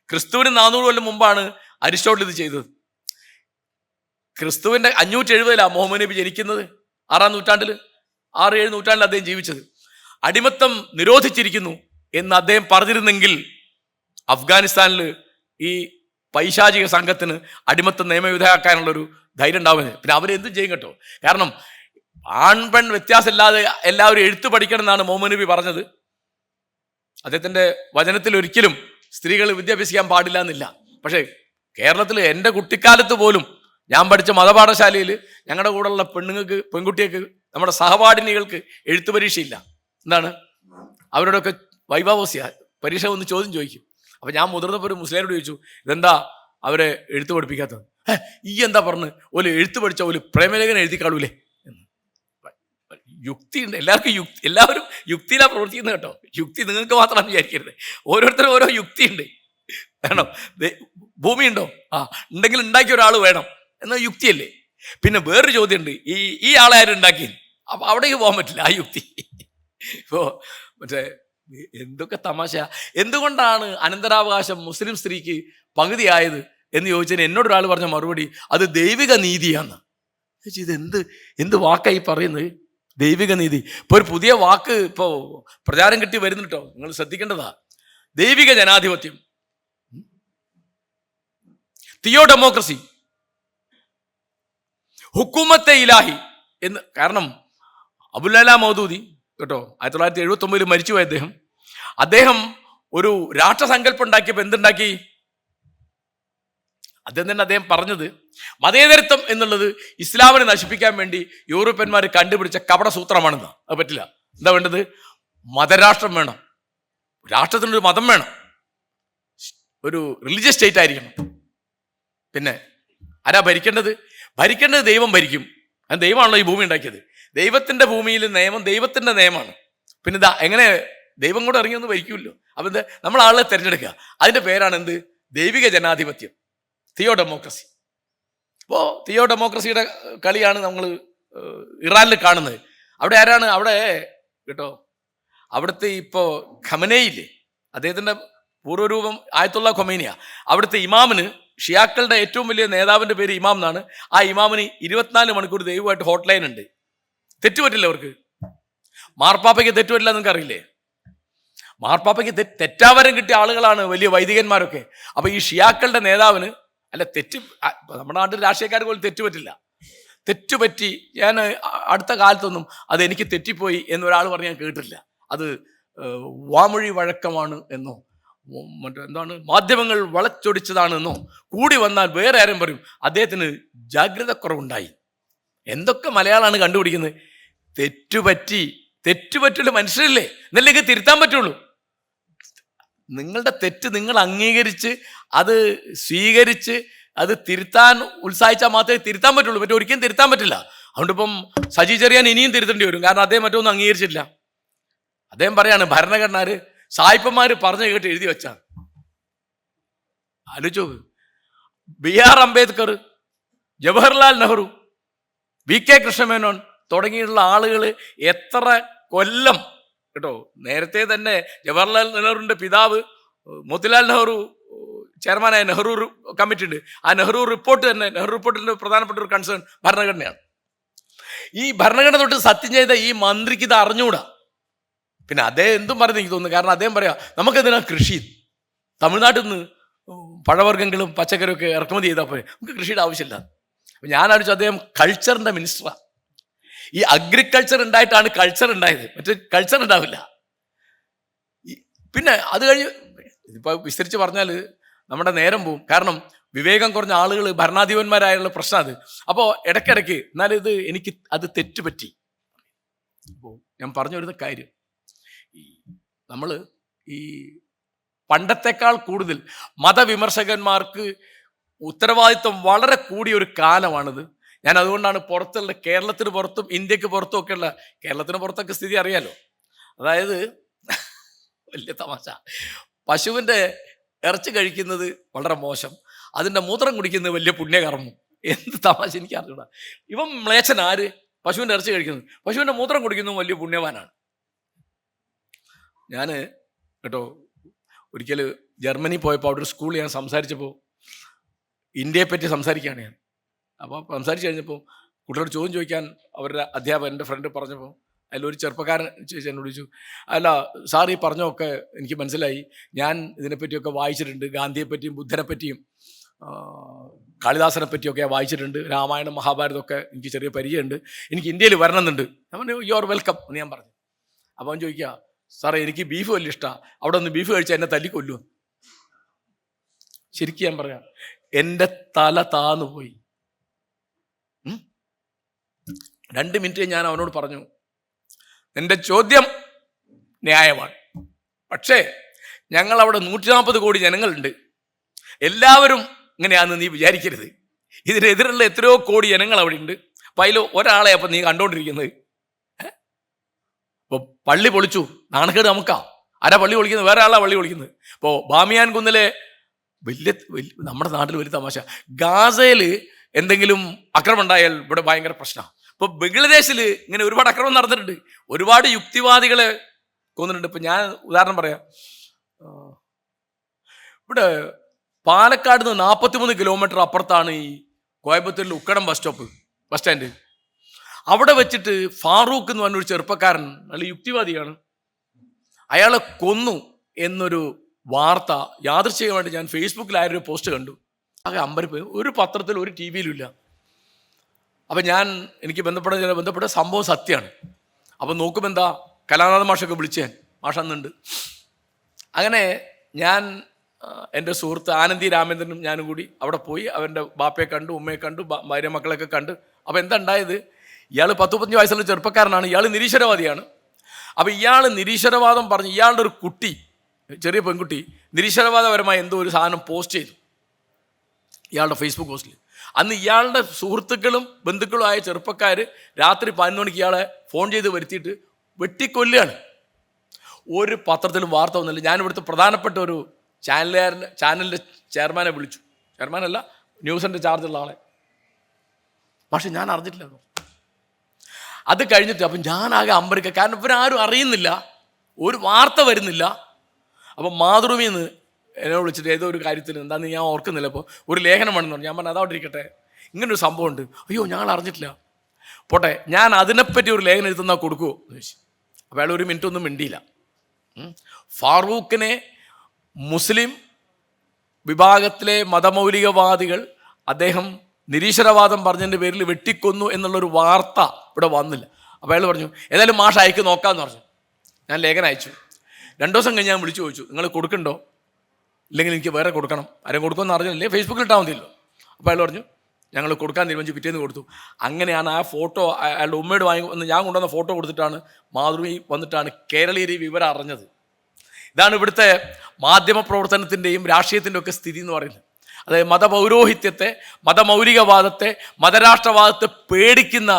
ക്രിസ്തുവിന് 400 കൊല്ലം മുമ്പാണ് അരിസ്റ്റോട്ടിൽ ഇത് ചെയ്തത്. ക്രിസ്തുവിൻ്റെ 570 മുഹമ്മദ് നബി ജനിക്കുന്നത്. 6-7 നൂറ്റാണ്ടിൽ അദ്ദേഹം ജീവിച്ചത്. അടിമത്തം നിരോധിച്ചിരിക്കുന്നു എന്ന് അദ്ദേഹം പറഞ്ഞിരുന്നെങ്കിൽ അഫ്ഗാനിസ്ഥാനിൽ ഈ പൈശാചിക സംഘത്തിന് അടിമത്തം നിയമവിധേയമാക്കാനുള്ളൊരു ധൈര്യം ഉണ്ടാവുന്നത്. പിന്നെ അവരെന്തും ചെയ്യും കേട്ടോ. കാരണം ആൺപെൺ വ്യത്യാസമില്ലാതെ എല്ലാവരും എഴുത്ത് പഠിക്കണം എന്നാണ് മുഹമ്മദ് നബി പറഞ്ഞത്. അദ്ദേഹത്തിൻ്റെ വചനത്തിൽ ഒരിക്കലും സ്ത്രീകൾ വിദ്യാഭ്യസിക്കാൻ പാടില്ല എന്നില്ല. പക്ഷേ കേരളത്തിൽ എൻ്റെ കുട്ടിക്കാലത്ത് പോലും ഞാൻ പഠിച്ച മതപാഠശാലയിൽ ഞങ്ങളുടെ കൂടെയുള്ള പെൺകുട്ടികൾക്ക്, നമ്മുടെ സഹപാഠിനികൾക്ക് എഴുത്ത് പരീക്ഷയില്ല. എന്താണ്, അവരോടൊക്കെ വൈഭാവോസ്യ പരീക്ഷ ഒന്ന് ചോദ്യം ചോദിക്കും. അപ്പം ഞാൻ മുതിർന്നപ്പോൾ ഒരു മുസ്ലിമിനോട് ചോദിച്ചു, ഇതെന്താ അവരെ എഴുത്ത് പഠിപ്പിക്കാത്തത്? ഈ എന്താ പറഞ്ഞ് ഓല് എഴുത്ത് പഠിച്ച ഓല് പ്രേമലേഖനം എഴുതിക്കാളൂലേ? യുക്തിയുണ്ട്, എല്ലാവരും യുക്തിയിലാണ് പ്രവർത്തിക്കുന്നത് കേട്ടോ. യുക്തി നിങ്ങൾക്ക് മാത്രമാണ് വിചാരിക്കരുത്, ഓരോരുത്തരും ഓരോ യുക്തിയുണ്ട്. വേണം, ഭൂമിയുണ്ടോ? ഉണ്ടെങ്കിൽ ഉണ്ടാക്കിയ ഒരാൾ വേണം എന്ന യുക്തിയല്ലേ. പിന്നെ വേറൊരു ചോദ്യമുണ്ട്, ഈ ആളെ ആരും ഉണ്ടാക്കി, അപ്പം അവിടേക്ക് പോകാൻ പറ്റില്ല ആ യുക്തി. ഇപ്പോൾ മറ്റേ എന്തൊക്കെ തമാശ. എന്തുകൊണ്ടാണ് അനന്തരാവകാശം മുസ്ലിം സ്ത്രീക്ക് പകുതിയായത്? എന്ന് ചോദിച്ചതിന് എന്നോടൊരാൾ പറഞ്ഞ മറുപടി അത് ദൈവിക നീതിയാന്ന്. ഇത് എന്ത് വാക്കായി പറയുന്നത്? ദൈവിക നീതി. ഇപ്പൊ ഒരു പുതിയ വാക്ക് ഇപ്പോ പ്രചാരം കിട്ടി വരുന്നുട്ടോ, നിങ്ങൾ ശ്രദ്ധിക്കേണ്ടതാ. ദൈവിക ജനാധിപത്യം, തിയോ ഡെമോക്രസി, ഹുക്കുമത്തെ ഇലാഹി എന്ന്. കാരണം അബുൽ മൗദൂദി കേട്ടോ 1979 മരിച്ചുപോയ അദ്ദേഹം ഒരു രാഷ്ട്രസങ്കല്പം ഉണ്ടാക്കിയപ്പോൾ എന്തുണ്ടാക്കി? അദ്ദേഹം പറഞ്ഞത് മതേതരത്വം എന്നുള്ളത് ഇസ്ലാമിനെ നശിപ്പിക്കാൻ വേണ്ടി യൂറോപ്യന്മാർ കണ്ടുപിടിച്ച കപട സൂത്രമാണെന്ന്. അത് പറ്റില്ല. എന്താ വേണ്ടത്? മതരാഷ്ട്രം വേണം, രാഷ്ട്രത്തിനൊരു മതം വേണം, ഒരു റിലീജിയസ് സ്റ്റേറ്റ് ആയിരിക്കണം. പിന്നെ ആരാ ഭരിക്കേണ്ടത്? ദൈവം ഭരിക്കും. അത് ദൈവമാണല്ലോ ഈ ഭൂമി ഉണ്ടാക്കിയത്. ദൈവത്തിന്റെ ഭൂമിയിൽ നിയമം ദൈവത്തിന്റെ നിയമമാണ്. പിന്നെ ഇതാ എങ്ങനെ ദൈവം കൂടെ ഇറങ്ങിയൊന്നും ഭരിക്കുമല്ലോ. അപ്പം എന്ത്? നമ്മൾ ആളെ തിരഞ്ഞെടുക്കുക. അതിന്റെ പേരാണ് എന്ത്? ദൈവിക ജനാധിപത്യം, തിയോ ഡെമോക്രസി. അപ്പോൾ തിയോ ഡെമോക്രസിയുടെ കളിയാണ് നമ്മൾ ഇറാനിൽ കാണുന്നത്. അവിടെ ആരാണ്? അവിടെ കേട്ടോ അവിടുത്തെ ഇപ്പോൾ ഖമനേയില്ലേ, അദ്ദേഹത്തിൻ്റെ പൂർവ്വരൂപം ആയത്തുള്ള ഖൊമൈനിയ. അവിടുത്തെ ഇമാമിന്, ഷിയാക്കളുടെ ഏറ്റവും വലിയ നേതാവിൻ്റെ പേര് ഇമാം എന്നാണ്. ആ ഇമാമിന് 24 മണിക്കൂർ ദൈവമായിട്ട് ഹോട്ട് ലൈൻ ഉണ്ട്. തെറ്റുപറ്റില്ല അവർക്ക്. മാർപ്പാപ്പയ്ക്ക് തെറ്റുപറ്റില്ല, നിങ്ങൾക്ക് അറിയില്ലേ? മാർപ്പാപ്പയ്ക്ക് തെറ്റാവരം കിട്ടിയ ആളുകളാണ് വലിയ വൈദികന്മാരൊക്കെ. അപ്പൊ ഈ ഷിയാക്കളുടെ നേതാവിന് നമ്മുടെ നാട്ടിൽ രാഷ്ട്രീയക്കാർക്ക് പോലും തെറ്റുപറ്റില്ല. തെറ്റുപറ്റി ഞാൻ അടുത്ത കാലത്തൊന്നും അത് എനിക്ക് തെറ്റിപ്പോയി എന്നൊരാൾ പറഞ്ഞ് ഞാൻ കേട്ടില്ല. അത് വാമൊഴി വഴക്കമാണ് എന്നോ എന്താണ് മാധ്യമങ്ങൾ വളച്ചൊടിച്ചതാണ് എന്നോ കൂടി വന്നാൽ വേറെ ആരും പറയും അദ്ദേഹത്തിന് ജാഗ്രത കുറവുണ്ടായി. എന്തൊക്കെ മലയാളമാണ് കണ്ടുപിടിക്കുന്നത്? തെറ്റുപറ്റുള്ള മനുഷ്യരില്ലേ, എന്നല്ലെങ്കിൽ തിരുത്താൻ പറ്റുള്ളൂ. നിങ്ങളുടെ തെറ്റ് നിങ്ങൾ അംഗീകരിച്ച് അത് സ്വീകരിച്ച് അത് തിരുത്താൻ ഉത്സാഹിച്ചാൽ മാത്രമേ തിരുത്താൻ പറ്റുള്ളൂ. ഒരിക്കലും തിരുത്താൻ പറ്റില്ല. അതുകൊണ്ട് ഇപ്പം സജി ചെറിയാൻ ഇനിയും തിരുത്തേണ്ടി വരും. കാരണം അദ്ദേഹം മറ്റൊന്നും അംഗീകരിച്ചിട്ടില്ല. അദ്ദേഹം പറയാണ് ഭരണഘടനാര് സായിപ്പന്മാര് പറഞ്ഞു കേട്ട് എഴുതി വെച്ചാ. ആലോചിച്ചോ, BR അംബേദ്കർ, ജവഹർലാൽ നെഹ്റു, VK കൃഷ്ണമേനോൻ തുടങ്ങിയുള്ള ആളുകൾ എത്ര കൊല്ലം കേട്ടോ. നേരത്തെ തന്നെ ജവഹർലാൽ നെഹ്റുവിൻ്റെ പിതാവ് മോത്തിലാൽ നെഹ്റു ചെയർമാനായ നെഹ്റു കമ്മിറ്റി ഉണ്ട്. ആ നെഹ്റു റിപ്പോർട്ടിൻ്റെ പ്രധാനപ്പെട്ട ഒരു കൺസേൺ ഭരണഘടനയാണ്. ഈ ഭരണഘടന തൊട്ട് സത്യം ചെയ്ത ഈ മന്ത്രിക്ക് ഇത് അറിഞ്ഞുകൂടാ. പിന്നെ അദ്ദേഹം എന്തും പറയുന്നത് എനിക്ക് തോന്നുന്നു. കാരണം അദ്ദേഹം പറയാം നമുക്കെന്തിനാ കൃഷി, തമിഴ്നാട്ടിൽ നിന്ന് പഴവർഗ്ഗങ്ങളും പച്ചക്കറിയും ഒക്കെ ഇറക്കുമതി ചെയ്താൽ പോരെ, നമുക്ക് കൃഷിയുടെ ആവശ്യമില്ല. അപ്പം ഞാൻ ആലോചിച്ചു അദ്ദേഹം കൾച്ചറിൻ്റെ മിനിസ്റ്ററാണ്. ഈ അഗ്രികൾച്ചർ ഉണ്ടായിട്ടാണ് കൾച്ചർ ഉണ്ടായത്, മറ്റേ കൾച്ചർ ഉണ്ടാവില്ല. പിന്നെ അത് കഴിഞ്ഞ് ഇതിപ്പോൾ വിസ്തരിച്ച് പറഞ്ഞാൽ നമ്മുടെ നേരം പോവും. കാരണം വിവേകം കുറഞ്ഞ ആളുകൾ ഭരണാധിപന്മാരായുള്ള പ്രശ്നം അത്. അപ്പോൾ ഇടയ്ക്കിടയ്ക്ക് എന്നാലും എനിക്ക് അത് തെറ്റുപറ്റി. അപ്പോൾ ഞാൻ പറഞ്ഞു വരുന്ന കാര്യം, നമ്മൾ ഈ പണ്ടത്തെക്കാൾ കൂടുതൽ മതവിമർശകന്മാർക്ക് ഉത്തരവാദിത്വം വളരെ കൂടിയ ഒരു കാലമാണിത്. ഞാൻ അതുകൊണ്ടാണ് പുറത്തുള്ള കേരളത്തിന് പുറത്തും ഇന്ത്യക്ക് പുറത്തും ഒക്കെയുള്ള, കേരളത്തിന് പുറത്തൊക്കെ സ്ഥിതി അറിയാലോ. അതായത് വലിയ തമാശ, പശുവിൻ്റെ ഇറച്ചി കഴിക്കുന്നത് വളരെ മോശം, അതിൻ്റെ മൂത്രം കുടിക്കുന്നത് വലിയ പുണ്യകർമ്മം. എന്ത് തമാശ എനിക്ക് അറിഞ്ഞൂടാ. ഇവൻ മ്ലേച്ഛൻ ആര്? പശുവിൻ്റെ ഇറച്ചി കഴിക്കുന്നത്, പശുവിൻ്റെ മൂത്രം കുടിക്കുന്നത് വലിയ പുണ്യവാനാണ്. ഞാൻ കേട്ടോ ഒരിക്കൽ ജർമ്മനി പോയപ്പോൾ അവിടെ ഒരു സ്കൂളിൽ ഞാൻ സംസാരിച്ചപ്പോൾ ഇന്ത്യയെപ്പറ്റി സംസാരിക്കുകയാണ് ഞാൻ. അപ്പോൾ സംസാരിച്ച് കഴിഞ്ഞപ്പോൾ കുട്ടികളോട് ചോദ്യം ചോദിക്കാൻ അവരുടെ അധ്യാപകൻ എൻ്റെ ഫ്രണ്ട് പറഞ്ഞപ്പോൾ അതിലൊരു ചെറുപ്പക്കാരൻ എന്നോട് ചോദിച്ചു, അല്ല സാർ ഈ പറഞ്ഞൊക്കെ എനിക്ക് മനസ്സിലായി, ഞാൻ ഇതിനെപ്പറ്റിയൊക്കെ വായിച്ചിട്ടുണ്ട്, ഗാന്ധിയെപ്പറ്റിയും ബുദ്ധനെപ്പറ്റിയും കാളിദാസനെ പറ്റിയൊക്കെ വായിച്ചിട്ടുണ്ട്, രാമായണം മഹാഭാരതമൊക്കെ എനിക്ക് ചെറിയ പരിചയമുണ്ട്, എനിക്ക് ഇന്ത്യയിൽ വരണമെന്നുണ്ട്. ഞാൻ യു ആർ വെൽക്കം എന്ന് ഞാൻ പറഞ്ഞു. അപ്പോൾ അവൻ ചോദിക്കുക, സാറേ എനിക്ക് ബീഫ് വലിയ ഇഷ്ടമാണ്, അവിടെ ഒന്ന് ബീഫ് കഴിച്ചാൽ എന്നെ തല്ലിക്കൊല്ലുമോ? ശരിക്കും ഞാൻ പറയാം, എൻ്റെ തല താന്നു പോയി. 2 മിനിറ്റ് ഞാൻ അവനോട് പറഞ്ഞു, എൻ്റെ ചോദ്യം ന്യായമാണ്, പക്ഷേ ഞങ്ങളവിടെ 140 കോടി ജനങ്ങളുണ്ട്, എല്ലാവരും ഇങ്ങനെയാണെന്ന് നീ വിചാരിക്കരുത്. ഇതിനെതിരുള്ള എത്രയോ കോടി ജനങ്ങൾ അവിടെ ഉണ്ട്. അപ്പം അതിൽ ഒരാളെ അപ്പം നീ കണ്ടുകൊണ്ടിരിക്കുന്നത്. ഇപ്പോൾ പള്ളി പൊളിച്ചു, നാണക്കേട് നമുക്കാ. ആരാ പള്ളി പൊളിക്കുന്നത്? വേറെ ആളാ പള്ളി പൊളിക്കുന്നത്. ഇപ്പോൾ ബാമിയാൻ കുന്നിലെ വലിയ നമ്മുടെ നാട്ടിൽ വലിയ തമാശ, ഗാസയിൽ എന്തെങ്കിലും അക്രമം ഉണ്ടായാൽ ഇവിടെ ഭയങ്കര പ്രശ്നമാണ്. ഇപ്പോൾ ബംഗ്ലാദേശിൽ ഇങ്ങനെ ഒരുപാട് അക്രമം നടന്നിട്ടുണ്ട്, ഒരുപാട് യുക്തിവാദികളെ കൊന്നിട്ടുണ്ട്. ഇപ്പം ഞാൻ ഉദാഹരണം പറയാം, ഇവിടെ പാലക്കാട് നിന്ന് 43 കിലോമീറ്റർ അപ്പുറത്താണ് ഈ കോയമ്പത്തൂരിൽ ഉക്കടം ബസ് സ്റ്റാൻഡ്. അവിടെ വെച്ചിട്ട് ഫാറൂഖ് എന്ന് പറഞ്ഞൊരു ചെറുപ്പക്കാരൻ, നല്ല യുക്തിവാദിയാണ്, അയാളെ കൊന്നു എന്നൊരു വാർത്ത യാദൃശ്ചികമായിട്ട് ഞാൻ ഫേസ്ബുക്കിൽ ആയൊരു പോസ്റ്റ് കണ്ടു. ആകെ അമ്പരപ്പ്. ഒരു പത്രത്തിൽ ഒരു ടി വിയിലും ഇല്ല. അപ്പം എനിക്ക് ബന്ധപ്പെട്ട സംഭവം സത്യമാണ്. അപ്പം നോക്കുമ്പോൾ എന്താ, കലാനാഥ മാഷൊക്കെ വിളിച്ചേ, മാഷ അന്നുണ്ട്. അങ്ങനെ ഞാൻ എൻ്റെ സുഹൃത്ത് ആനന്ദി രാമേന്ദ്രനും ഞാനും കൂടി അവിടെ പോയി അവൻ്റെ ബാപ്പയെ കണ്ടു, ഉമ്മയെ കണ്ടു, ഭാര്യ മക്കളൊക്കെ കണ്ടു. അപ്പോൾ എന്താ ഉണ്ടായത്, ഇയാൾ 10-15 വയസ്സുള്ള ചെറുപ്പക്കാരനാണ്, ഇയാൾ നിരീശ്വരവാദിയാണ്. അപ്പോൾ ഇയാൾ നിരീശ്വരവാദം പറഞ്ഞ് ഇയാളുടെ ഒരു കുട്ടി, ചെറിയ പെൺകുട്ടി, നിരീശ്വരവാദപരമായ എന്തോ ഒരു സാധനം പോസ്റ്റ് ചെയ്തു ഇയാളുടെ ഫേസ്ബുക്ക് പോസ്റ്റിൽ. അന്ന് ഇയാളുടെ സുഹൃത്തുക്കളും ബന്ധുക്കളും ആയ ചെറുപ്പക്കാർ രാത്രി 11 മണിക്ക് ഇയാളെ ഫോൺ ചെയ്ത് വരുത്തിയിട്ട് വെട്ടിക്കൊല്ലുകയാണ്. ഒരു പത്രത്തിലും വാർത്ത ഒന്നുമില്ല. ഞാനിവിടുത്തെ പ്രധാനപ്പെട്ട ഒരു ചാനലിൻ്റെ ചെയർമാനെ വിളിച്ചു, ചെയർമാനല്ല, ന്യൂസിൻ്റെ ചാർജുള്ള ആളെ. പക്ഷെ ഞാൻ അറിഞ്ഞിട്ടില്ല. അത് കഴിഞ്ഞിട്ട് അപ്പം ഞാനാകെ അമ്പരിക്ക, കാരണം ഇവരാരും അറിയുന്നില്ല, ഒരു വാർത്ത വരുന്നില്ല. അപ്പം മാതൃഭൂമിന്ന് എന്നോട് വിളിച്ചിട്ട് ഏതോ ഒരു കാര്യത്തിൽ എന്താണെന്ന് ഞാൻ ഓർക്കുന്നില്ല, അപ്പോൾ ഒരു ലേഖനം വേണമെന്ന് പറഞ്ഞു. ഞാൻ പറഞ്ഞു അതവിടെ ഇരിക്കട്ടെ, ഇങ്ങനൊരു സംഭവമുണ്ട്. അയ്യോ ഞങ്ങൾ അറിഞ്ഞിട്ടില്ല, പോട്ടെ ഞാൻ അതിനെപ്പറ്റി ഒരു ലേഖനം എഴുതുന്നാൽ കൊടുക്കുമോ എന്ന് ചോദിച്ചു. അപ്പോൾ അയാൾ ഒരു മിനിറ്റ് ഒന്നും മിണ്ടിയില്ല. ഫാറൂഖിനെ മുസ്ലിം വിഭാഗത്തിലെ മതമൗലികവാദികൾ അദ്ദേഹം നിരീശ്വരവാദം പറഞ്ഞതിൻ്റെ പേരിൽ വെട്ടിക്കൊന്നു എന്നുള്ളൊരു വാർത്ത ഇവിടെ വന്നില്ല. അപ്പോൾ അയാൾ പറഞ്ഞു ഏതായാലും മാഷ് അയക്ക് നോക്കാമെന്ന് പറഞ്ഞു. ഞാൻ ലേഖനം അയച്ചു. 2 ദിവസം കഴിഞ്ഞ് ഞാൻ വിളിച്ചു ചോദിച്ചു, നിങ്ങൾ കൊടുക്കണ്ടോ, ഇല്ലെങ്കിൽ എനിക്ക് വേറെ കൊടുക്കണം, ആരും കൊടുക്കുമെന്ന് അറിഞ്ഞില്ലേ, ഫേസ്ബുക്കിൽ ഇട്ടാൽ മതിയല്ലോ. അപ്പോൾ അയാൾ പറഞ്ഞു ഞങ്ങൾ കൊടുക്കാൻ തീരുമാനിച്ചു, പിറ്റേന്ന് കൊടുത്തു. അങ്ങനെയാണ് ആ ഫോട്ടോ അയാളുടെ ഉമ്മയോട് വന്ന് ഞാൻ കൊണ്ടുവന്ന ഫോട്ടോ കൊടുത്തിട്ടാണ് മാതൃഭൂമി വന്നിട്ടാണ് കേരളീയർ ഈ വിവരം അറിഞ്ഞത്. ഇതാണ് ഇവിടുത്തെ മാധ്യമപ്രവർത്തനത്തിൻ്റെയും രാഷ്ട്രീയത്തിൻ്റെ ഒക്കെ സ്ഥിതി എന്ന് പറയുന്നത്. അതായത് മതപൗരോഹിത്യത്തെ, മതമൗലികവാദത്തെ, മതരാഷ്ട്രവാദത്തെ പേടിക്കുന്ന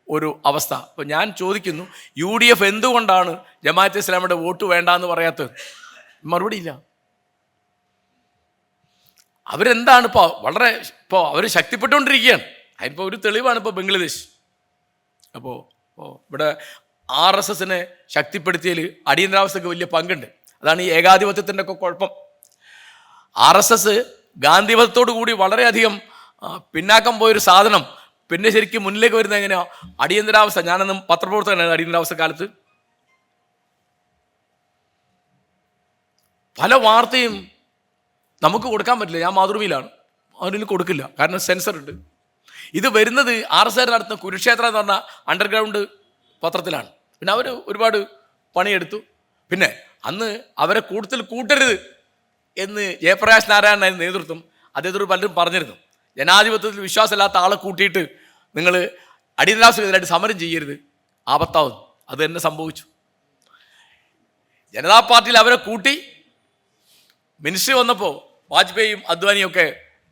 ഒരു അവസ്ഥ. അപ്പോൾ ഞാൻ ചോദിക്കുന്നു, UDF എന്തുകൊണ്ടാണ് ജമാഅത്തെ ഇസ്ലാമിയുടെ വോട്ട് വേണ്ടാന്ന് പറയാത്തത്? മറുപടി ഇല്ല. അവരെന്താണ് ഇപ്പോൾ അവർ ശക്തിപ്പെട്ടുകൊണ്ടിരിക്കുകയാണ്. അതിനിപ്പോൾ ഒരു തെളിവാണ് ഇപ്പോൾ ബംഗ്ലാദേശ്. അപ്പോൾ ഇവിടെ RSSനെ ശക്തിപ്പെടുത്തിയതിൽ അടിയന്തരാവസ്ഥയ്ക്ക് വലിയ പങ്കുണ്ട്. അതാണ് ഈ ഏകാധിപത്യത്തിൻ്റെ ഒക്കെ കുഴപ്പം. RSS ഗാന്ധിവധത്തോടു കൂടി വളരെയധികം പിന്നാക്കം പോയൊരു സാധനം പിന്നെ ശരിക്കും മുന്നിലേക്ക് വരുന്നത് എങ്ങനെയാണ്? അടിയന്തരാവസ്ഥ. ഞാനൊന്നും പത്രപ്രവർത്തകനാണ്. അടിയന്തരാവസ്ഥ കാലത്ത് പല വാർത്തയും നമുക്ക് കൊടുക്കാൻ പറ്റില്ല. ഞാൻ മാതൃഭൂമിയിലാണ്, അതിൽ കൊടുക്കില്ല, കാരണം സെൻസർ ഉണ്ട്. ഇത് വരുന്നത് RSS നടത്തുന്ന കുരുക്ഷേത്ര എന്ന് പറഞ്ഞ അണ്ടർഗ്രൗണ്ട് പത്രത്തിലാണ്. പിന്നെ അവർ ഒരുപാട് പണിയെടുത്തു. പിന്നെ അന്ന് അവരെ കൂടുതൽ കൂട്ടരുത് എന്ന് ജയപ്രകാശ് നാരായണനായിരുന്നു നേതൃത്വം. അദ്ദേഹത്തോട് പലരും പറഞ്ഞിരുന്നു, ജനാധിപത്യത്തിൽ വിശ്വാസമില്ലാത്ത ആളെ കൂട്ടിയിട്ട് നിങ്ങൾ അടിയന്തരാവസ്ഥക്കെതിരായിട്ട് സമരം ചെയ്യരുത്, ആപത്താവും. അത് തന്നെ സംഭവിച്ചു. ജനതാ പാർട്ടിയിൽ അവരെ കൂട്ടി. മിനിസ്ട്രി വന്നപ്പോൾ വാജ്പേയിയും അദ്വാനിയും ഒക്കെ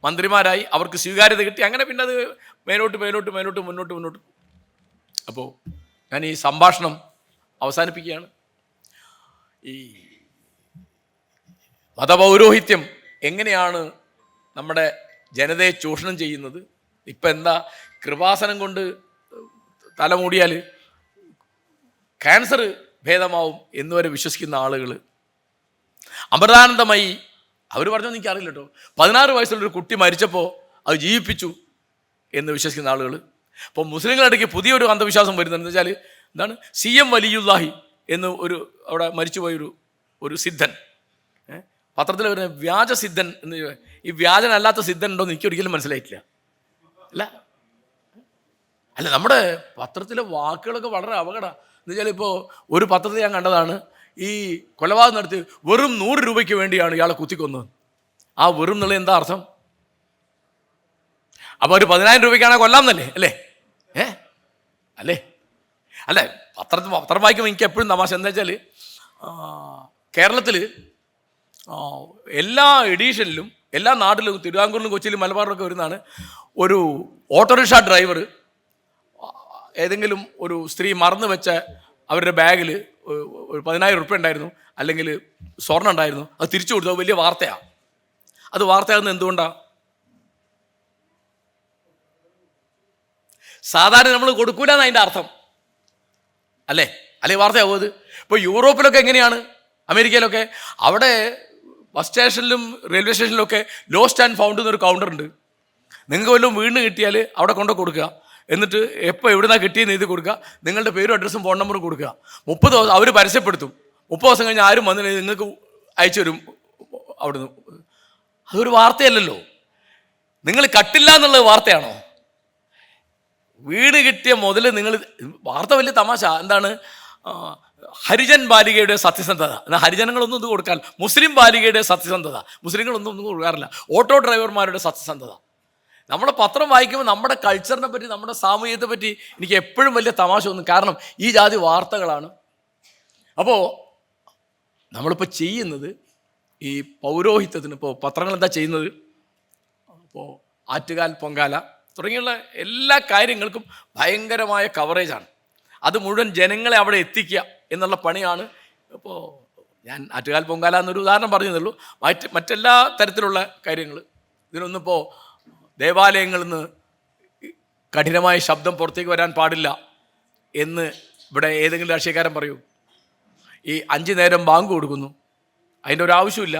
മന്ത്രിമാരായി, അവർക്ക് സ്വീകാര്യത കിട്ടി. അങ്ങനെ പിന്നെ അത് മുന്നോട്ട്. അപ്പോൾ ഞാൻ ഈ സംഭാഷണം അവസാനിപ്പിക്കുകയാണ്. ഈ മതപൗരോഹിത്യം എങ്ങനെയാണ് നമ്മുടെ ജനതയെ ചൂഷണം ചെയ്യുന്നത്? ഇപ്പം എന്താ, കൃപാസനം കൊണ്ട് തലമൂടിയാൽ ക്യാൻസർ ഭേദമാവും എന്നുവരെ വിശ്വസിക്കുന്ന ആളുകൾ. അമൃതാനന്ദമയി അവർ പറഞ്ഞൊന്നും എനിക്കറിയില്ല കേട്ടോ. 16 വയസ്സുള്ളൊരു കുട്ടി മരിച്ചപ്പോൾ അത് ജീവിപ്പിച്ചു എന്ന് വിശ്വസിക്കുന്ന ആളുകൾ. അപ്പോൾ മുസ്ലിങ്ങളിടയ്ക്ക് പുതിയൊരു അന്ധവിശ്വാസം വരുന്നത് വെച്ചാൽ എന്താണ്, CM വലിയുല്ലാഹി എന്ന് അവിടെ മരിച്ചുപോയൊരു സിദ്ധൻ, പത്രത്തിൽ വരുന്ന വ്യാജ സിദ്ധൻ എന്ന്. ഈ വ്യാജനല്ലാത്ത സിദ്ധൻ ഉണ്ടോയെന്ന് എനിക്കൊരിക്കലും മനസ്സിലായിട്ടില്ല. അല്ല നമ്മുടെ പത്രത്തിലെ വാക്കുകളൊക്കെ വളരെ അപകടമാണ്. എന്ന് വെച്ചാൽ ഇപ്പോൾ ഒരു പത്രത്തിൽ ഞാൻ കണ്ടതാണ്, ഈ കൊലപാതകം നടത്തി വെറും 100 രൂപയ്ക്ക് വേണ്ടിയാണ് ഇയാളെ കുത്തിക്കൊന്നത്. ആ വെറും എന്നുള്ള എന്താ അർത്ഥം? അപ്പോൾ ഒരു 10,000 രൂപയ്ക്കാണ് കൊല്ലാമെന്നല്ലേ? അല്ലേ പത്രം വായിക്കുമ്പോൾ എനിക്ക് എപ്പോഴും തമാശ എന്താ വെച്ചാൽ, കേരളത്തിൽ എല്ലാ എഡീഷനിലും എല്ലാ നാട്ടിലും, തിരുവിതാംകൂറിലും കൊച്ചിയിലും മലബാറിലൊക്കെ വരുന്നതാണ്, ഒരു ഓട്ടോറിക്ഷ ഡ്രൈവർ ഏതെങ്കിലും ഒരു സ്ത്രീ മറന്നു വെച്ച അവരുടെ ബാഗിൽ ഒരു 10,000 രൂപ ഉണ്ടായിരുന്നു, അല്ലെങ്കിൽ സ്വർണ്ണം ഉണ്ടായിരുന്നു, അത് തിരിച്ചു കൊടുത്തു. വലിയ വാർത്തയാണ്. അത് വാർത്തയാകുന്നത് എന്തുകൊണ്ടാണ്? സാധാരണ നമ്മൾ കൊടുക്കൂല എന്ന് അതിൻ്റെ അർത്ഥം അല്ലേ വാർത്തയാവും അത്. ഇപ്പോൾ യൂറോപ്പിലൊക്കെ എങ്ങനെയാണ്, അമേരിക്കയിലൊക്കെ അവിടെ ബസ് സ്റ്റേഷനിലും റെയിൽവേ സ്റ്റേഷനിലും ഒക്കെ ലോസ്റ്റ് ആൻഡ് ഫൗണ്ട് എന്നൊരു കൗണ്ടറുണ്ട്. നിങ്ങൾക്ക് വല്ലതും വീണ് കിട്ടിയാൽ അവിടെ കൊണ്ടു കൊടുക്കുക. എന്നിട്ട് എപ്പോൾ എവിടുന്നാണ് കിട്ടിയെന്ന് എഴുതി കൊടുക്കുക. നിങ്ങളുടെ പേരും അഡ്രസ്സും ഫോൺ നമ്പറും കൊടുക്കുക. 30 ദിവസം അവർ പരസ്യപ്പെടുത്തും. 30 ദിവസം കഴിഞ്ഞ് ആരും വന്നില്ല, നിങ്ങൾക്ക് അയച്ചു തരും അവിടുന്ന്. അതൊരു വാർത്തയല്ലല്ലോ. നിങ്ങൾ കട്ടില്ല എന്നുള്ളത് വാർത്തയാണോ? വീട് കിട്ടിയ മുതൽ നിങ്ങൾ വാർത്ത വലിയ തമാശ. എന്താണ് ഹരിജൻ ബാലികയുടെ സത്യസന്ധത, എന്നാൽ ഹരിജനങ്ങളൊന്നും ഇത് കൊടുക്കാൻ. മുസ്ലിം ബാലികയുടെ സത്യസന്ധത, മുസ്ലിങ്ങളൊന്നും കൊടുക്കാറില്ല. ഓട്ടോ ഡ്രൈവർമാരുടെ സത്യസന്ധത. നമ്മുടെ പത്രം വായിക്കുമ്പോൾ നമ്മുടെ കൾച്ചറിനെ പറ്റി, നമ്മുടെ സാമൂഹ്യത്തെ പറ്റി എനിക്ക് എപ്പോഴും വലിയ തമാശ തോന്നും. കാരണം ഈ ജാതി വാർത്തകളാണ്. അപ്പോൾ നമ്മളിപ്പോൾ ചെയ്യുന്നത് ഈ പൗരോഹിത്യത്തിന്, ഇപ്പോൾ പത്രങ്ങൾ എന്താ ചെയ്യുന്നത്, അപ്പോൾ ആറ്റുകാൽ പൊങ്കാല തുടങ്ങിയുള്ള എല്ലാ കാര്യങ്ങൾക്കും ഭയങ്കരമായ കവറേജാണ്. അത് മുഴുവൻ ജനങ്ങളെ അവിടെ എത്തിക്കുക എന്നുള്ള പണിയാണ്. ഇപ്പോൾ ഞാൻ ആറ്റുകാൽ പൊങ്കാല എന്നൊരു ഉദാഹരണം പറഞ്ഞതേ. മറ്റെല്ലാ തരത്തിലുള്ള കാര്യങ്ങൾ ഇതിനൊന്നിപ്പോൾ ദേവാലയങ്ങളിൽ നിന്ന് കഠിനമായ ശബ്ദം പുറത്തേക്ക് വരാൻ പാടില്ല എന്ന് ഇവിടെ ഏതെങ്കിലും രാഷ്ട്രീയക്കാരൻ പറയൂ? ഈ 5 നേരം ബാങ്ക് കൊടുക്കുന്നു, അതിൻ്റെ ഒരു ആവശ്യമില്ല.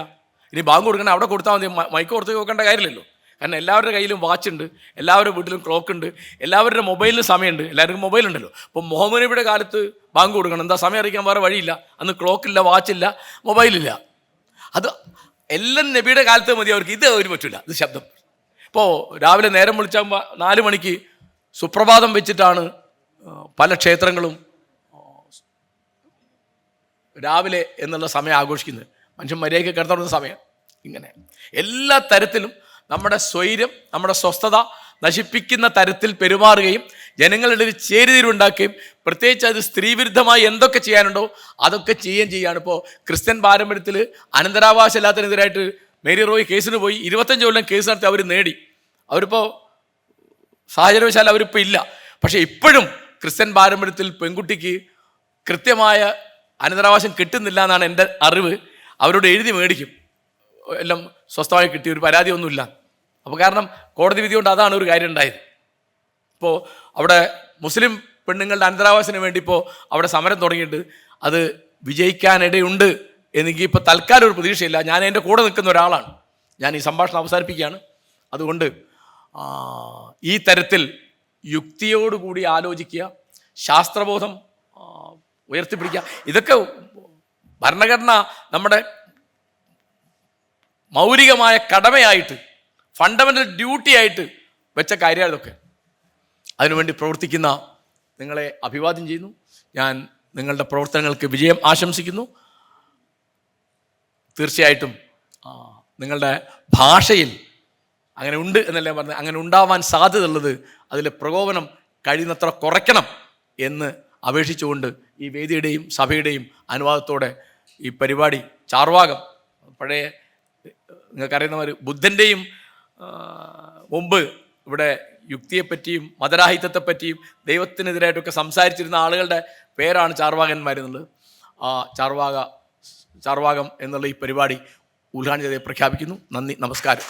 ഇനി ബാങ്ക് കൊടുക്കണേ അവിടെ കൊടുത്താൽ മതി, മൈക്ക് പുറത്തേക്ക് വെക്കേണ്ട കാര്യമില്ലല്ലോ. കാരണം എല്ലാവരുടെ കയ്യിലും വാച്ച് ഉണ്ട്, എല്ലാവരുടെ വീട്ടിലും ക്ലോക്ക് ഉണ്ട്, എല്ലാവരുടെ മൊബൈലിലും സമയമുണ്ട്, എല്ലാവർക്കും മൊബൈൽ ഉണ്ടല്ലോ. ഇപ്പോൾ മുഹമ്മദ് നബിയുടെ കാലത്ത് ബാങ്ക് കൊടുക്കണം, എന്താ സമയം അറിയിക്കാൻ വേറെ വഴിയില്ല. അന്ന് ക്ലോക്കില്ല, വാച്ചില്ല, മൊബൈലില്ല. അത് എല്ലാം നബിയുടെ കാലത്ത് മതി അവർക്ക്. ഇത് ഒരു പറ്റില്ല, ഇത് ശബ്ദം. ഇപ്പോൾ രാവിലെ നേരം വിളിച്ചാൽ 4 മണിക്ക് സുപ്രഭാതം വെച്ചിട്ടാണ് പല ക്ഷേത്രങ്ങളും രാവിലെ എന്നുള്ള സമയം ആഘോഷിക്കുന്നത്. മനുഷ്യൻ മര്യാദയ്ക്ക് കിടത്തുന്ന സമയം. ഇങ്ങനെ എല്ലാ തരത്തിലും നമ്മുടെ സ്വൈര്യം, നമ്മുടെ സ്വസ്ഥത നശിപ്പിക്കുന്ന തരത്തിൽ പെരുമാറുകയും ജനങ്ങളുടെ ഒരു ചേരിതിരിവുണ്ടാക്കുകയും പ്രത്യേകിച്ച് അത് സ്ത്രീവിരുദ്ധമായി എന്തൊക്കെ ചെയ്യാനുണ്ടോ അതൊക്കെ ചെയ്യുകയാണ്. ഇപ്പോൾ ക്രിസ്ത്യൻ പാരമ്പര്യത്തിൽ അനന്തരാവകാശം ഇല്ലാത്തതിനെതിരായിട്ട് മേരി റോയ് കേസിന് പോയി 25 കൊല്ലം കേസ് നടത്തി അവർ നേടി. അവരിപ്പോൾ സാഹചര്യവശാൽ അവരിപ്പോൾ ഇല്ല. പക്ഷേ ഇപ്പോഴും ക്രിസ്ത്യൻ പാരമ്പര്യത്തിൽ പെൺകുട്ടിക്ക് കൃത്യമായ അനന്തരാവകാശം കിട്ടുന്നില്ല എന്നാണ് എൻ്റെ അറിവ്. അവരോട് എഴുതി മേടിക്കും, എല്ലാം സ്വസ്ഥമായി കിട്ടി, ഒരു പരാതിയൊന്നുമില്ല. അപ്പോൾ കാരണം കോടതി വിധി കൊണ്ട് അതാണ് ഒരു കാര്യം ഉണ്ടായത്. ഇപ്പോൾ അവിടെ മുസ്ലിം പെണ്ണുങ്ങളുടെ അനന്തരാവകാശത്തിന് വേണ്ടി ഇപ്പോൾ അവിടെ സമരം തുടങ്ങിയിട്ട് അത് വിജയിക്കാനിടയുണ്ട് എനിക്ക് ഇപ്പോൾ തൽക്കാലം ഒരു പ്രതീക്ഷയില്ല. ഞാൻ എൻ്റെ കൂടെ നിൽക്കുന്ന ഒരാളാണ്. ഞാൻ ഈ സംഭാഷണം അവസാനിപ്പിക്കുകയാണ്. അതുകൊണ്ട് ഈ തരത്തിൽ യുക്തിയോടുകൂടി ആലോചിക്കുക, ശാസ്ത്രബോധം ഉയർത്തിപ്പിടിക്കുക. ഇതൊക്കെ ഭരണഘടന നമ്മുടെ മൗലികമായ കടമയായിട്ട്, ഫണ്ടമെൻ്റൽ ഡ്യൂട്ടി ആയിട്ട് വെച്ച കാര്യമാണ് ഇതൊക്കെ. അതിനുവേണ്ടി പ്രവർത്തിക്കുന്ന നിങ്ങളെ അഭിവാദ്യം ചെയ്യുന്നു. ഞാൻ നിങ്ങളുടെ പ്രവർത്തനങ്ങൾക്ക് വിജയം ആശംസിക്കുന്നു. തീർച്ചയായിട്ടും നിങ്ങളുടെ ഭാഷയിൽ അങ്ങനെ ഉണ്ട് എന്നല്ലേ പറഞ്ഞത്, അങ്ങനെ ഉണ്ടാവാൻ സാധ്യതയുള്ളത് അതിലെ പ്രകോപനം കഴിയുന്നത്ര കുറയ്ക്കണം എന്ന് അപേക്ഷിച്ചുകൊണ്ട് ഈ വേദിയുടെയും സഭയുടെയും അനുവാദത്തോടെ ഈ പരിപാടി ചാർവാകം, പഴയ നിങ്ങൾക്കറിയുന്നവർ ബുദ്ധൻ്റെയും മുമ്പ് ഇവിടെ യുക്തിയെപ്പറ്റിയും മതരാഹിത്യത്തെപ്പറ്റിയും ദൈവത്തിനെതിരായിട്ടൊക്കെ സംസാരിച്ചിരുന്ന ആളുകളുടെ പേരാണ് ചാർവാകന്മാരെന്നുള്ളത്. ആ ചാർവാകം എന്നുള്ള ഈ പരിപാടി ഉദ്ഘാടനം ചെയ്ത് പ്രഖ്യാപിക്കുന്നു. നന്ദി, നമസ്കാരം.